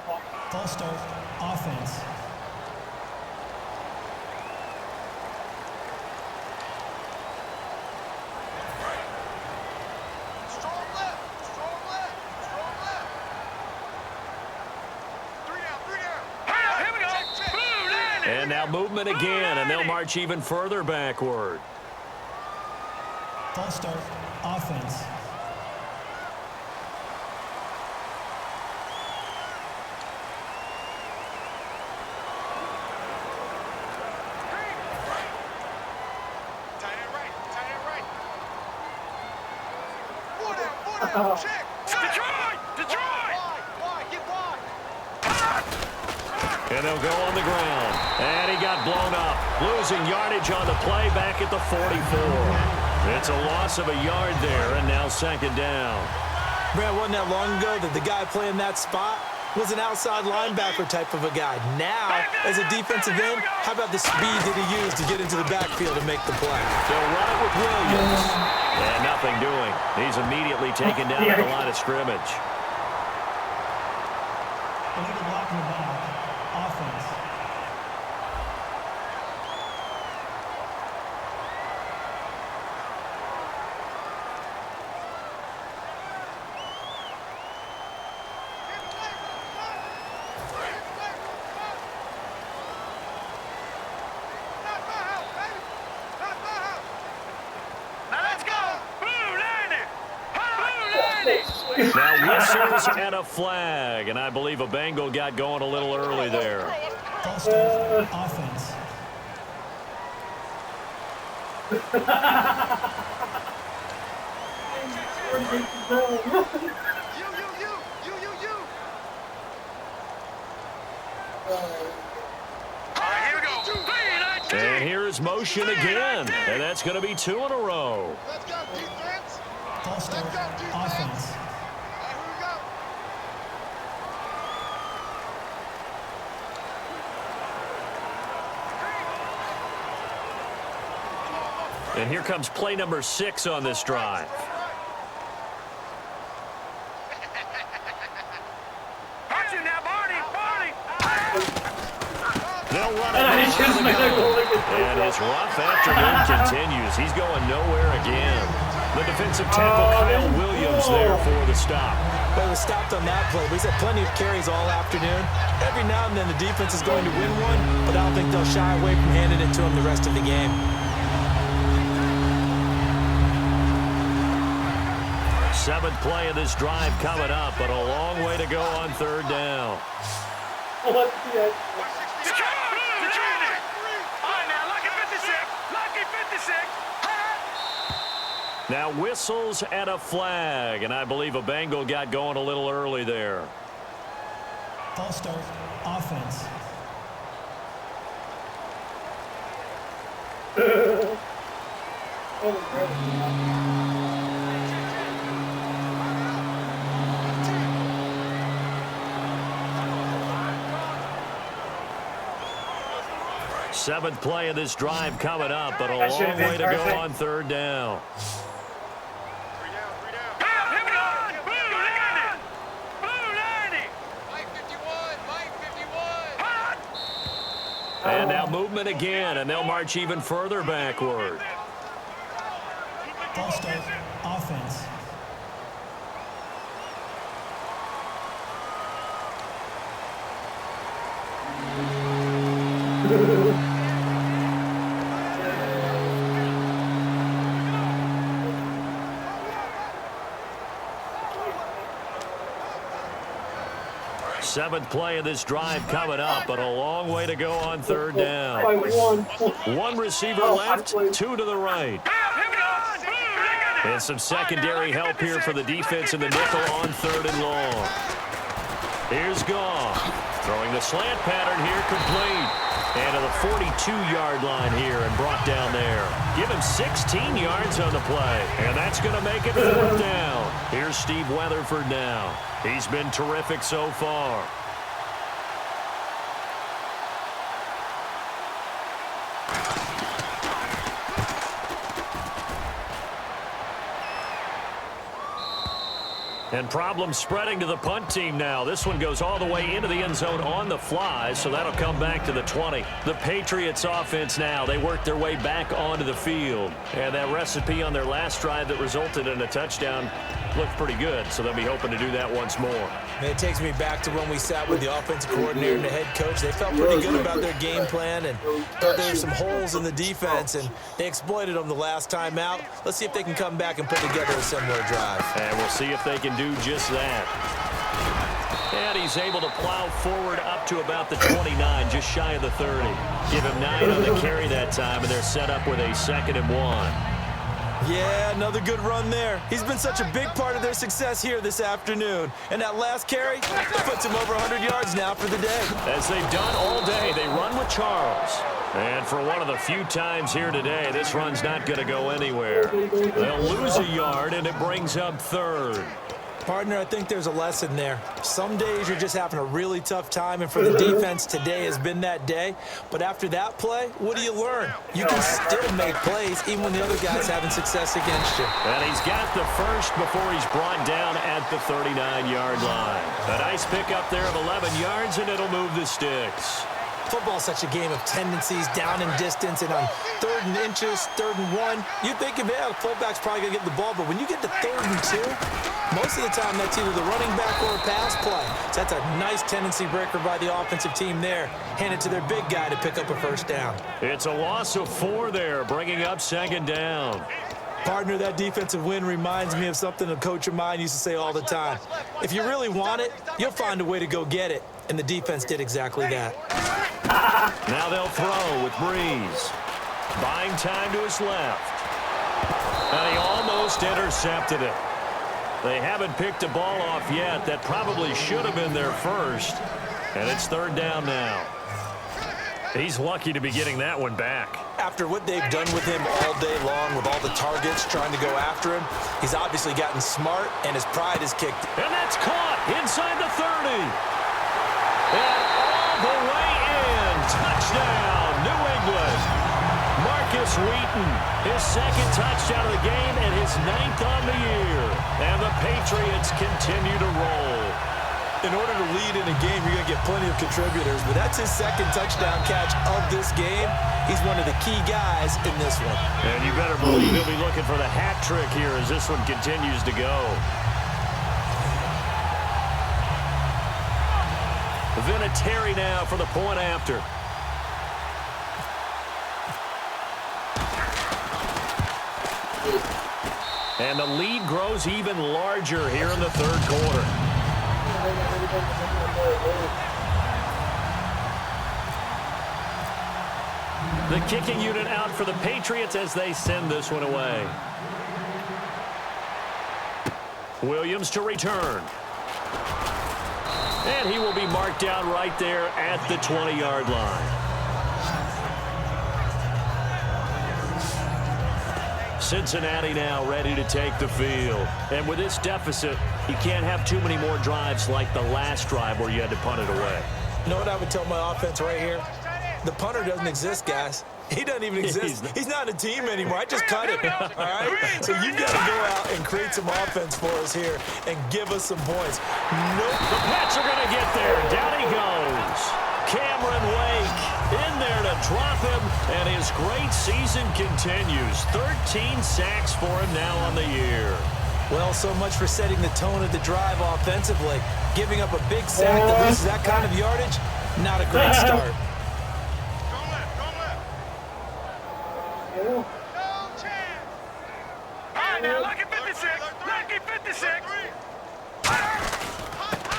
False start, offense. And now movement again, and they'll march even further backward. False start, offense. And they'll go on the ground. And he got blown up. Losing yardage on the play back at the 44. It's a loss of a yard there, and now second down. Brad, wasn't that long ago that the guy playing that spot was an outside linebacker type of a guy. Now, as a defensive end, how about the speed that he used to get into the backfield and make the play? They'll run it with Williams. And nothing doing. He's immediately taken down at the line of scrimmage. Illegal block in the back. Offense. Now whistles and a flag, and I believe a Bengal got going a little early there. False start. Offense. And here is motion again, and that's going to be 2 in a row. Let's go, defense. False start. Let's go, defense. Offense. Here we go. And here comes play number 6 on this drive. They'll run it. And his rough afternoon continues. He's going nowhere again. The defensive tackle, Kyle Williams, there for the stop. Well, he was stopped on that play, but he's had plenty of carries all afternoon. Every now and then the defense is going to win one, but I don't think they'll shy away from handing it to him the rest of the game. Seventh play of this drive coming up, but a long way to go on 3rd down. Now whistles and a flag, and I believe a Bengal got going a little early there. False start. Offense. Seventh play of this drive coming up, but a long way to go on 3rd down. And now movement again, and they'll march even further backward. False start. Offense. Seventh play of this drive coming up, but a long way to go on 3rd down. One receiver left, 2 to the right. And some secondary help here for the defense in the nickel on 3rd and long. Here's Goff, throwing the slant pattern here, complete. And to the 42-yard line here and brought down there. Give him 16 yards on the play, and that's going to make it 4th down. Here's Steve Weatherford now. He's been terrific so far. And problems spreading to the punt team now. This one goes all the way into the end zone on the fly, so that'll come back to the 20. The Patriots offense now, they work their way back onto the field. And that recipe on their last drive that resulted in a touchdown looked pretty good, so they'll be hoping to do that once more. It takes me back to when we sat with the offensive coordinator and the head coach. They felt pretty good about their game plan and thought there were some holes in the defense, and they exploited them the last time out. Let's see if they can come back and put together a similar drive. And we'll see if they can do just that. And he's able to plow forward up to about the 29, just shy of the 30. Give him 9 on the carry that time, and they're set up with a 2nd and 1. Yeah, another good run there. He's been such a big part of their success here this afternoon. And that last carry puts him over 100 yards now for the day. As they've done all day, they run with Charles. And for one of the few times here today, this run's not going to go anywhere. They'll lose a yard, and it brings up 3rd. Partner, I think there's a lesson there. Some days you're just having a really tough time, and for the defense, today has been that day. But after that play, what do you learn? You can still make plays even when the other guy's having success against you. And he's got the first before he's brought down at the 39-yard line. A nice pickup there of 11 yards, and it'll move the sticks. Football's such a game of tendencies, down and distance, and on 3rd and inches, 3rd and 1, you think, yeah, the fullback's probably going to get the ball, but when you get to 3rd and 2, most of the time that's either the running back or a pass play. So that's a nice tendency breaker by the offensive team there. Hand it to their big guy to pick up a first down. It's a loss of 4 there, bringing up 2nd down. Partner, that defensive win reminds me of something a coach of mine used to say all the time. If you really want it, you'll find a way to go get it. And the defense did exactly that. Now they'll throw with Breeze. Buying time to his left. And he almost intercepted it. They haven't picked a ball off yet. That probably should have been their first. And it's 3rd down now. He's lucky to be getting that one back. After what they've done with him all day long, with all the targets trying to go after him, he's obviously gotten smart, and his pride is kicked. And that's caught inside the 30. And all the way in. Touchdown, New England. Marcus Wheaton, his 2nd touchdown of the game and his 9th on the year. And the Patriots continue to roll. In order to lead in a game, you're going to get plenty of contributors, but that's his 2nd touchdown catch of this game. He's one of the key guys in this one. And you better believe he'll be looking for the hat trick here as this one continues to go. Vinatieri now for the point after. And the lead grows even larger here in the 3rd quarter. The kicking unit out for the Patriots as they send this one away. Williams to return. And he will be marked down right there at the 20-yard line. Cincinnati now ready to take the field. And with this deficit, you can't have too many more drives like the last drive where you had to punt it away. You know what I would tell my offense right here? The punter doesn't exist, guys. He doesn't even exist. He's not a team anymore. I just cut him, all right? So you've got to go out and create some offense for us here and give us some points. Nope. The Pats are going to get there. Down he goes. Cameron Wake in there to drop him, and his great season continues. 13 sacks for him now on the year. Well, so much for setting the tone of the drive offensively. Giving up a big sack that loses that kind of yardage, not a great start.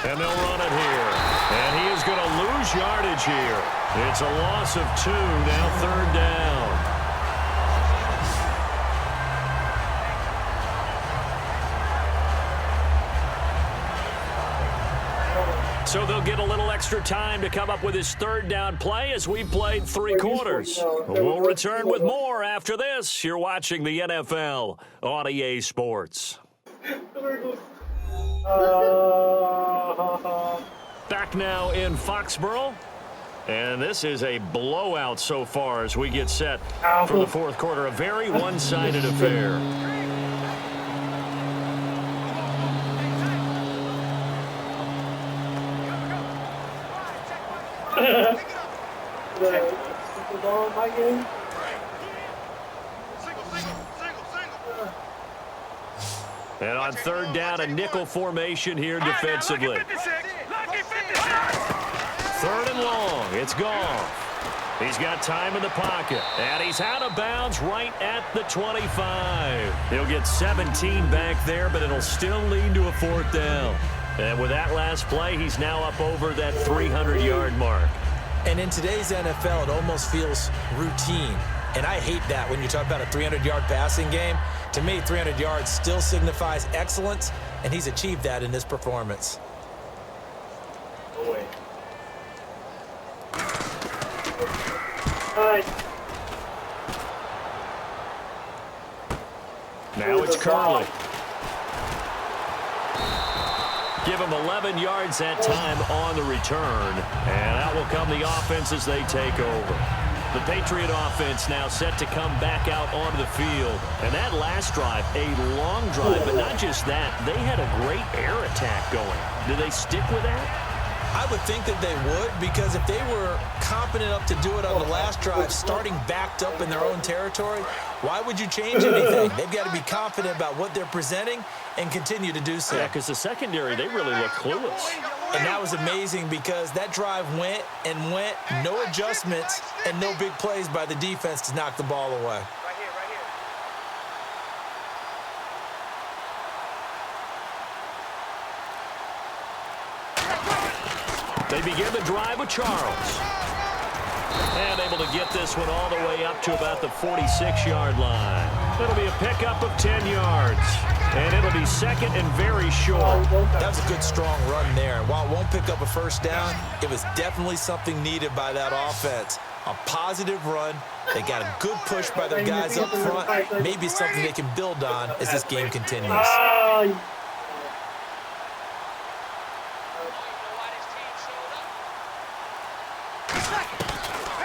And they'll run it here. And he is going to lose yardage here. It's a loss of 2, now 3rd down. So they'll get a little extra time to come up with his 3rd down play as we played 3 quarters. We'll return with more after this. You're watching the NFL on EA Sports. Back now in Foxborough. And this is a blowout so far as we get set for the 4th quarter. A very one-sided affair. And on 3rd down, a nickel formation here defensively. 3rd and long. It's Goff. He's got time in the pocket. And he's out of bounds right at the 25. He'll get 17 back there, but it'll still lead to a 4th down. And with that last play, he's now up over that 300-yard mark. And in today's NFL, it almost feels routine. And I hate that when you talk about a 300-yard passing game. To me, 300 yards still signifies excellence, and he's achieved that in this performance. Now it's Curley. Give him 11 yards that time on the return. And out will come the offense as they take over. The Patriot offense now set to come back out onto the field. And that last drive, a long drive, but not just that. They had a great air attack going. Do they stick with that? I would think that they would, because if they were competent enough to do it on the last drive, starting backed up in their own territory, why would you change anything? They've got to be confident about what they're presenting and continue to do so. Yeah, because the secondary, they really look clueless. And that was amazing because that drive went and went, no adjustments, and no big plays by the defense to knock the ball away. They begin the drive with Charles. And able to get this one all the way up to about the 46-yard line. It'll be a pickup of 10 yards. And it'll be second and very short. That was a good, strong run there. While it won't pick up a first down, it was definitely something needed by that offense. A positive run. They got a good push by their guys up front. Maybe something they can build on as this game continues.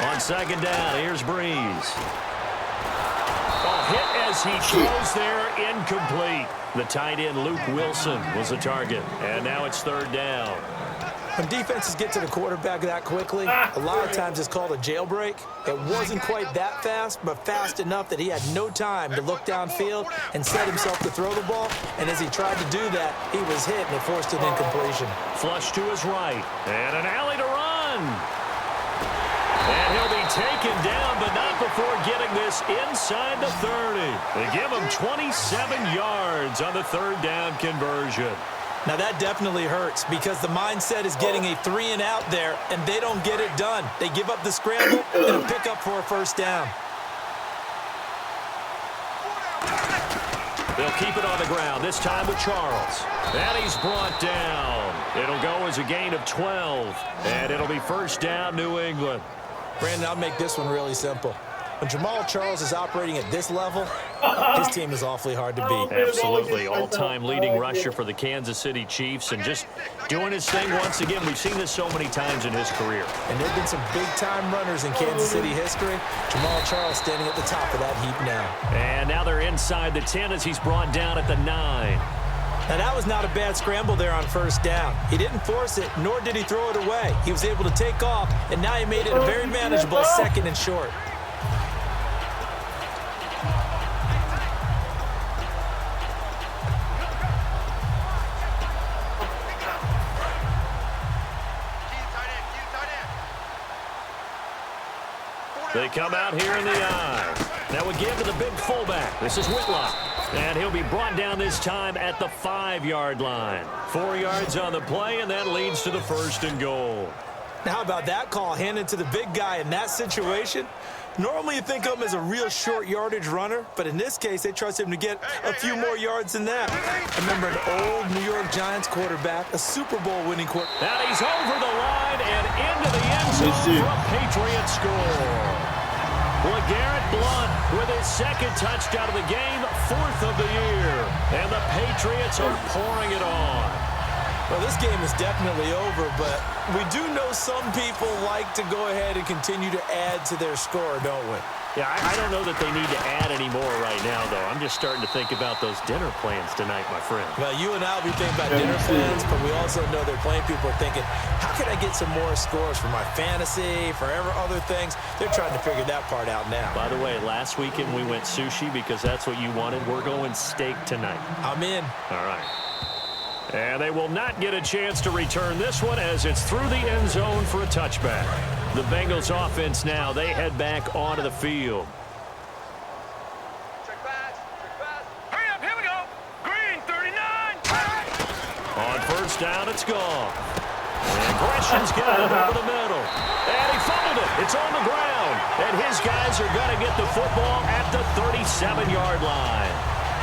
On second down, here's Breeze. Hit as he throws there, incomplete. The tight end, Luke Wilson, was the target. And now it's third down. When defenses get to the quarterback that quickly, a lot of times it's called a jailbreak. It wasn't quite that fast, but fast enough that he had no time to look downfield and set himself to throw the ball. And as he tried to do that, he was hit and it forced an incompletion. Flush to his right. And an alley to run. And he'll be taken down, but not before getting this inside the 30. They give him 27 yards on the third down conversion. Now that definitely hurts because the mindset is getting a 3-and-out there, and they don't get it done. They give up the scramble and a pickup for a first down. They'll keep it on the ground, this time with Charles. And he's brought down. It'll go as a gain of 12, and it'll be first down, New England. Brandon, I'll make this one really simple. When Jamal Charles is operating at this level, his team is awfully hard to beat. Absolutely. All-time leading rusher for the Kansas City Chiefs, and just doing his thing once again. We've seen this so many times in his career. And there have been some big-time runners in Kansas City history. Jamal Charles standing at the top of that heap now. And now they're inside the 10 as he's brought down at the 9. Now, that was not a bad scramble there on first down. He didn't force it, nor did he throw it away. He was able to take off, and now he made it a very manageable second and short. They come out here in the eye. Now we give to the big fullback. This is Whitlock. And he'll be brought down this time at the 5-yard line. 4 yards on the play, and that leads to the first and goal. Now, how about that call handed to the big guy in that situation? Normally you think of him as a real short yardage runner, but in this case, they trust him to get a few more yards than that. I remember an old New York Giants quarterback, a Super Bowl winning quarterback. Now he's over the line and into the end zone for a Patriot score. LeGarrette Blount with his second touchdown of the game, 4th of the year. And the Patriots are pouring it on. Well, this game is definitely over, but we do know some people like to go ahead and continue to add to their score, don't we? Yeah, I don't know that they need to add any more right now, though. I'm just starting to think about those dinner plans tonight, my friend. Well, you and I will be thinking about dinner plans, but we also know they're playing people are thinking, how can I get some more scores for my fantasy, for other things? They're trying to figure that part out now. By the way, last weekend we went sushi because that's what you wanted. We're going steak tonight. I'm in. All right. And they will not get a chance to return this one as it's through the end zone for a touchback. The Bengals offense now, they head back onto the field. Check pass. Hurry up, here we go. Green, 39. On first down, it's gone. And Gresham's got it over the middle. And he fumbled it. It's on the ground. And his guys are going to get the football at the 37-yard line.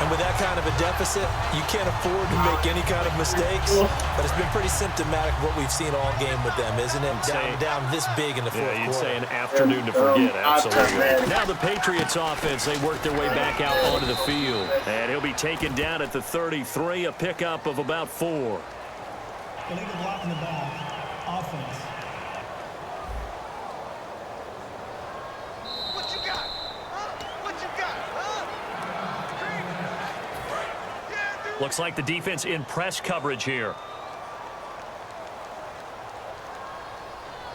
And with that kind of a deficit, you can't afford to make any kind of mistakes. But it's been pretty symptomatic what we've seen all game with them, isn't it? Down this big in the fourth quarter. Yeah, you'd say an afternoon to forget, absolutely. Now the Patriots offense, they work their way back out onto the field. And he'll be taken down at the 33, a pickup of about 4. Illegal block in the back. Offense. What you got? Huh? What you got? Huh? Looks like the defense in press coverage here.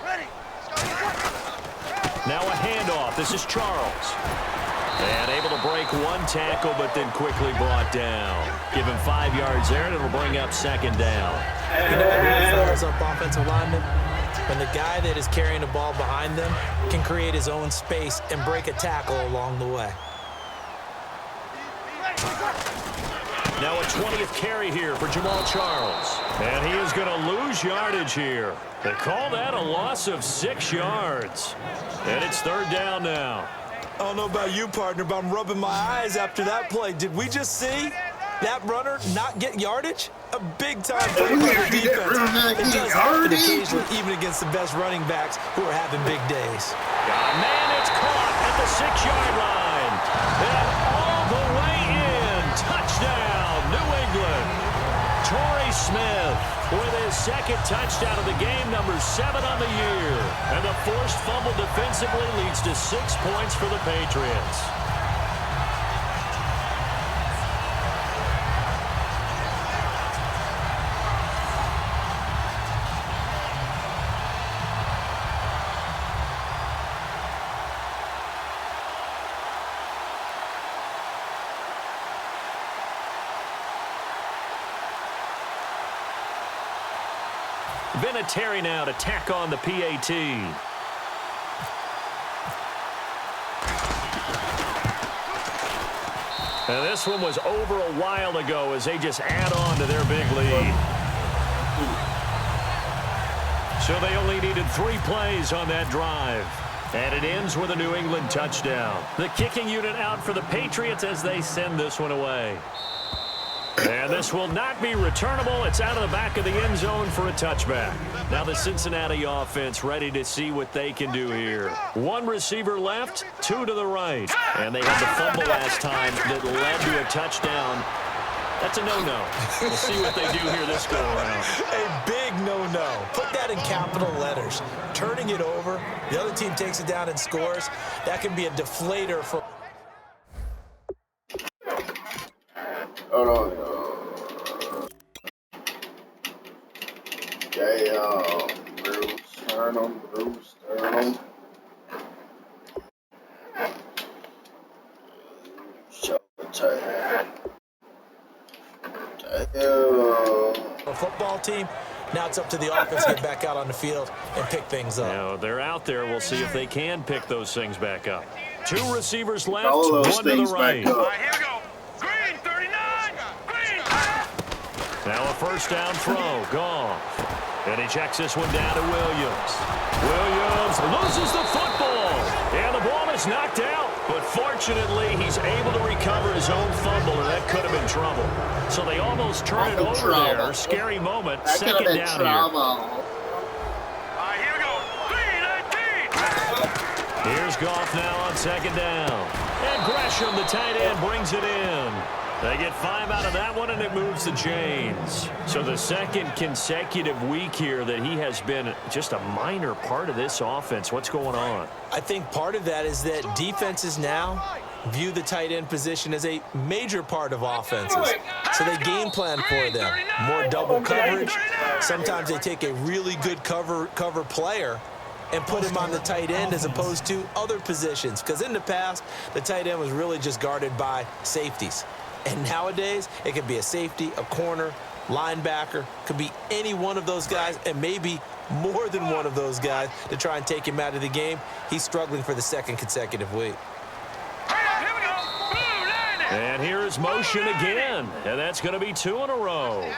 Ready. Now a handoff. This is Charles. And able to break one tackle, but then quickly brought down. Give him 5 yards there, and it'll bring up second down. You know what really fires up offensive linemen? When the guy that is carrying the ball behind them can create his own space and break a tackle along the way. Now a 20th carry here for Jamal Charles. And he is going to lose yardage here. They call that a loss of 6 yards. And it's third down now. I don't know about you, partner, but I'm rubbing my eyes after that play. Did we just see that runner not get yardage? A big-time play by the defense. It does happen occasionally, even against the best running backs who are having big days. Man, it's caught at the 6-yard line. And all the way in. Touchdown, New England. Torrey Smith with his second touchdown of the game, number 7 on the year. And the forced fumble defensively leads to 6 points for the Patriots. Vinatieri now to tack on the PAT. And this one was over a while ago as they just add on to their big lead. So they only needed 3 plays on that drive. And it ends with a New England touchdown. The kicking unit out for the Patriots as they send this one away. And this will not be returnable. It's out of the back of the end zone for a touchback. Now the Cincinnati offense ready to see what they can do here. 1 receiver left, 2 to the right. And they had the fumble last time that led to a touchdown. That's a no-no. We'll see what they do here this go-around. A big no-no. Put that in capital letters. Turning it over, the other team takes it down and scores. That can be a deflator for... Hold on. Damn. Bruce Sternum. Showtime. A football team, now it's up to the offense to get back out on the field and pick things up. Now they're out there. We'll see if they can pick those things back up. 2 receivers left, All 1 those to the things right. back up. All right, here we go. Green, 39. Green. Now a first down throw. Goff. And he checks this one down to Williams. Williams loses the football. And the ball is knocked out. But fortunately, he's able to recover his own fumble, or that could have been trouble. So they almost turn it over there. Scary moment. That Second down here. All right, here we go. 3-19. Here's Goff now on second down. And Gresham, the tight end, brings it in. They get 5 out of that one, and it moves the chains. So the second consecutive week here that he has been just a minor part of this offense. What's going on? I think part of that is that defenses now view the tight end position as a major part of offenses. So they game plan for them. More double coverage. Sometimes they take a really good cover player and put him on the tight end as opposed to other positions. Because in the past, the tight end was really just guarded by safeties. And nowadays, it could be a safety, a corner, linebacker. Could be any one of those guys, and maybe more than one of those guys to try and take him out of the game. He's struggling for the second consecutive week. Here we go. And here is motion again. And that's going to be 2 in a row.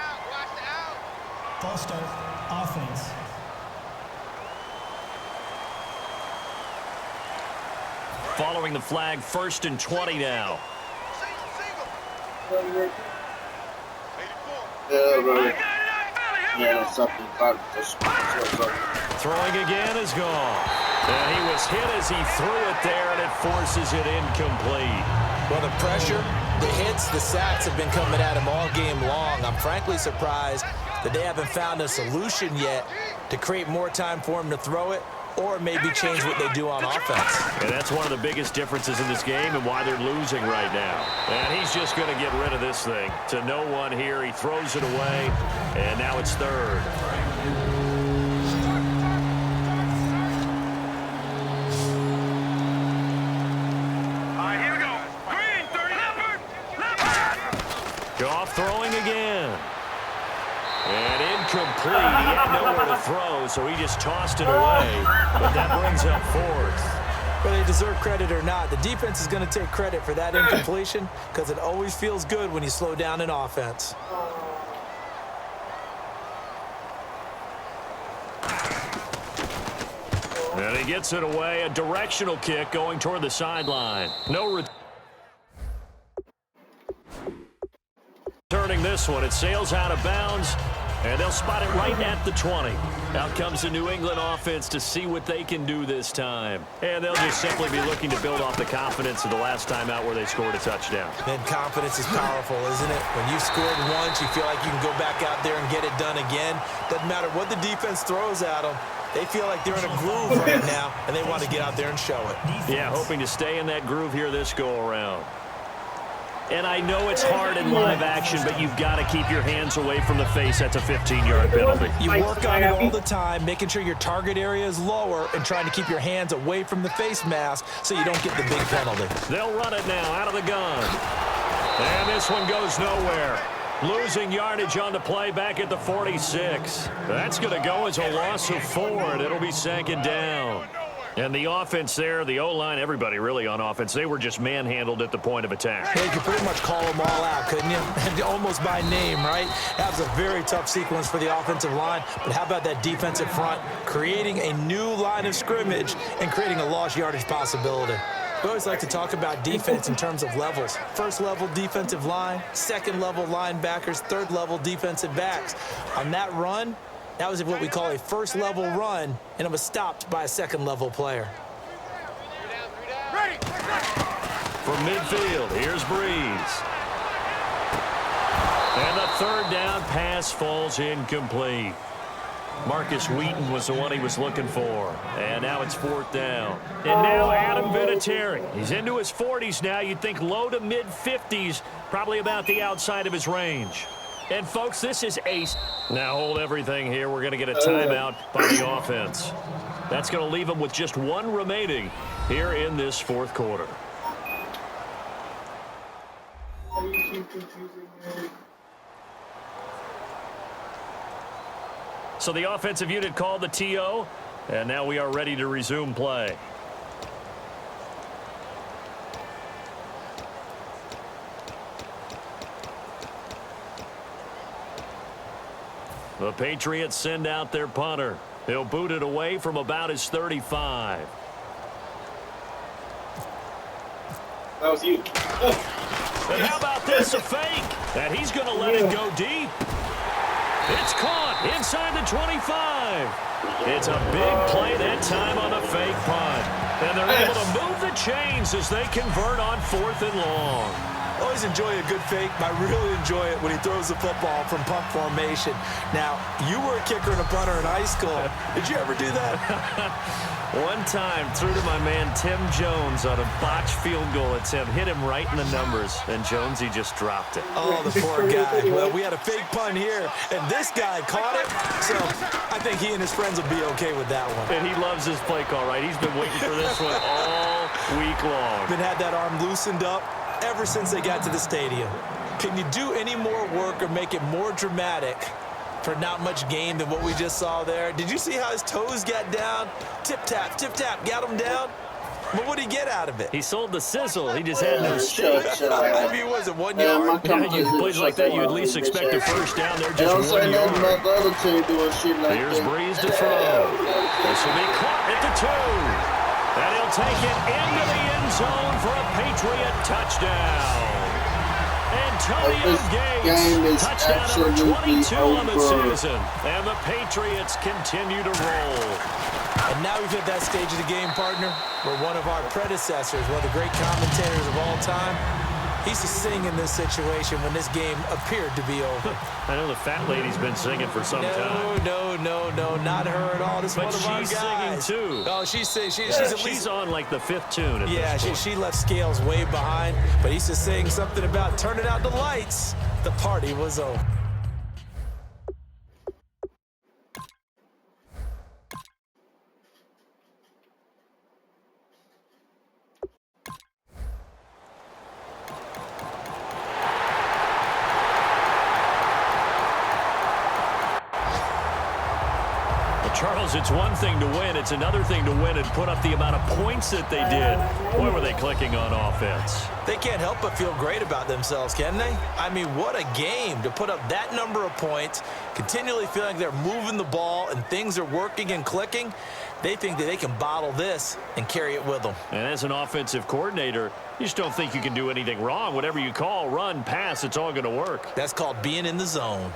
False start. Offense. Following the flag, 1st and 20 now. Throwing again is gone. And he was hit as he threw it there, and it forces it incomplete. Well, the pressure, the hits, the sacks have been coming at him all game long. I'm frankly surprised that they haven't found a solution yet to create more time for him to throw it, or maybe change what they do on offense. And that's one of the biggest differences in this game and why they're losing right now. And he's just going to get rid of this thing. To no one here, he throws it away, and now it's third. Here we go. Green, 30. Leopard. Goff throwing again. And incomplete. He had nowhere to throw, so he just tossed it away. But that brings up fourth. Whether they deserve credit or not, the defense is going to take credit for that incompletion because it always feels good when you slow down an offense. And he gets it away. A directional kick going toward the sideline. Turning this one. It sails out of bounds. And they'll spot it right at the 20. Out comes the New England offense to see what they can do this time. And they'll just simply be looking to build off the confidence of the last time out where they scored a touchdown. And confidence is powerful, isn't it? When you've scored once, you feel like you can go back out there and get it done again. Doesn't matter what the defense throws at them. They feel like they're in a groove right now, and they want to get out there and show it. Yeah, hoping to stay in that groove here this go-around. And I know it's hard in live action, but you've got to keep your hands away from the face. That's a 15-yard penalty. You work on it all the time, making sure your target area is lower and trying to keep your hands away from the face mask so you don't get the big penalty. They'll run it now out of the gun. And this one goes nowhere. Losing yardage on the play back at the 46. That's going to go as a loss of 4, and it'll be second down. And the offense there, the O-line, everybody really on offense, they were just manhandled at the point of attack. Yeah, you could pretty much call them all out, couldn't you? Almost by name, right? That was a very tough sequence for the offensive line. But how about that defensive front creating a new line of scrimmage and creating a lost yardage possibility? We always like to talk about defense in terms of levels. First level defensive line, second level linebackers, third level defensive backs. On that run, that was what we call a first level run, and it was stopped by a second level player. From midfield, here's Breeze. And the third down pass falls incomplete. Marcus Wheaton was the one he was looking for. And now it's fourth down. And now Adam Vinatieri. He's into his 40s now. You'd think low to mid-50s, probably about the outside of his range. And, folks, this is ace. Now hold everything here. We're going to get a timeout by the offense. That's going to leave them with just one remaining here in this fourth quarter. So the offensive unit called the TO, and now we are ready to resume play. The Patriots send out their punter. He'll boot it away from about his 35. That was you. And how about this, a fake? And he's going to let it go deep. It's caught inside the 25. It's a big play that time on the fake punt. And they're able to move the chains as they convert on 4th and long. Always enjoy a good fake, but I really enjoy it when he throws the football from punt formation. Now, you were a kicker and a punter in high school. Did you ever do that? One time, threw to my man Tim Jones on a botched field goal attempt. Hit him right in the numbers, and Jonesy just dropped it. Oh, the poor guy. Well, we had a fake punt here, and this guy caught it. So I think he and his friends will be okay with that one. And he loves his play call, right? He's been waiting for this one all week long. Been had that arm loosened up ever since they got to the stadium. Can you do any more work or make it more dramatic for not much gain than what we just saw there? Did you see how his toes got down? Tip-tap, got him down. But what did he get out of it? He sold the sizzle. He just had no steak. I mean, was it 1 yard? Yeah, you plays like that, you at least expect a first down there, just 1 yard. Here's Breeze to throw. This will be caught at the 2. And he'll take it into the end zone for a Patriot touchdown. Antonio Gates, touchdown number 22 on the season. And the Patriots continue to roll. And now we've hit that stage of the game, partner, where one of our predecessors, one of the great commentators of all time, He used to sing in this situation when this game appeared to be over. I know the fat lady's been singing for some time. No, not her at all. This is one of our guys. But she's singing, too. Oh, she's she's on, like, the 5th tune at this point. She left Scales way behind, but he used to sing something about turning out the lights. The party was over. Charles, it's one thing to win. It's another thing to win and put up the amount of points that they did. Boy, were they clicking on offense. They can't help but feel great about themselves, can they? I mean, what a game to put up that number of points, continually feeling like they're moving the ball and things are working and clicking. They think that they can bottle this and carry it with them. And as an offensive coordinator, you just don't think you can do anything wrong. Whatever you call, run, pass, it's all going to work. That's called being in the zone.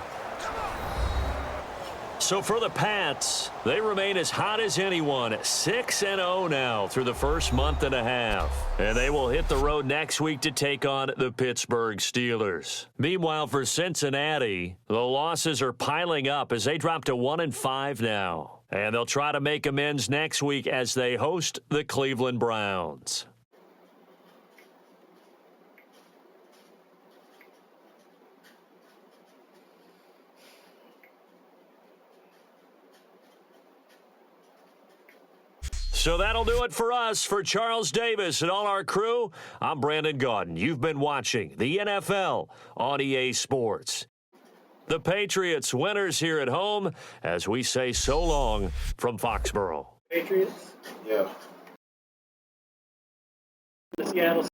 So for the Pats, they remain as hot as anyone, 6-0 now through the first month and a half. And they will hit the road next week to take on the Pittsburgh Steelers. Meanwhile, for Cincinnati, the losses are piling up as they drop to 1-5 now. And they'll try to make amends next week as they host the Cleveland Browns. So that'll do it for us. For Charles Davis and all our crew, I'm Brandon Gaudin. You've been watching the NFL on EA Sports. The Patriots winners here at home as we say so long from Foxborough. Patriots? Yeah. The Seattle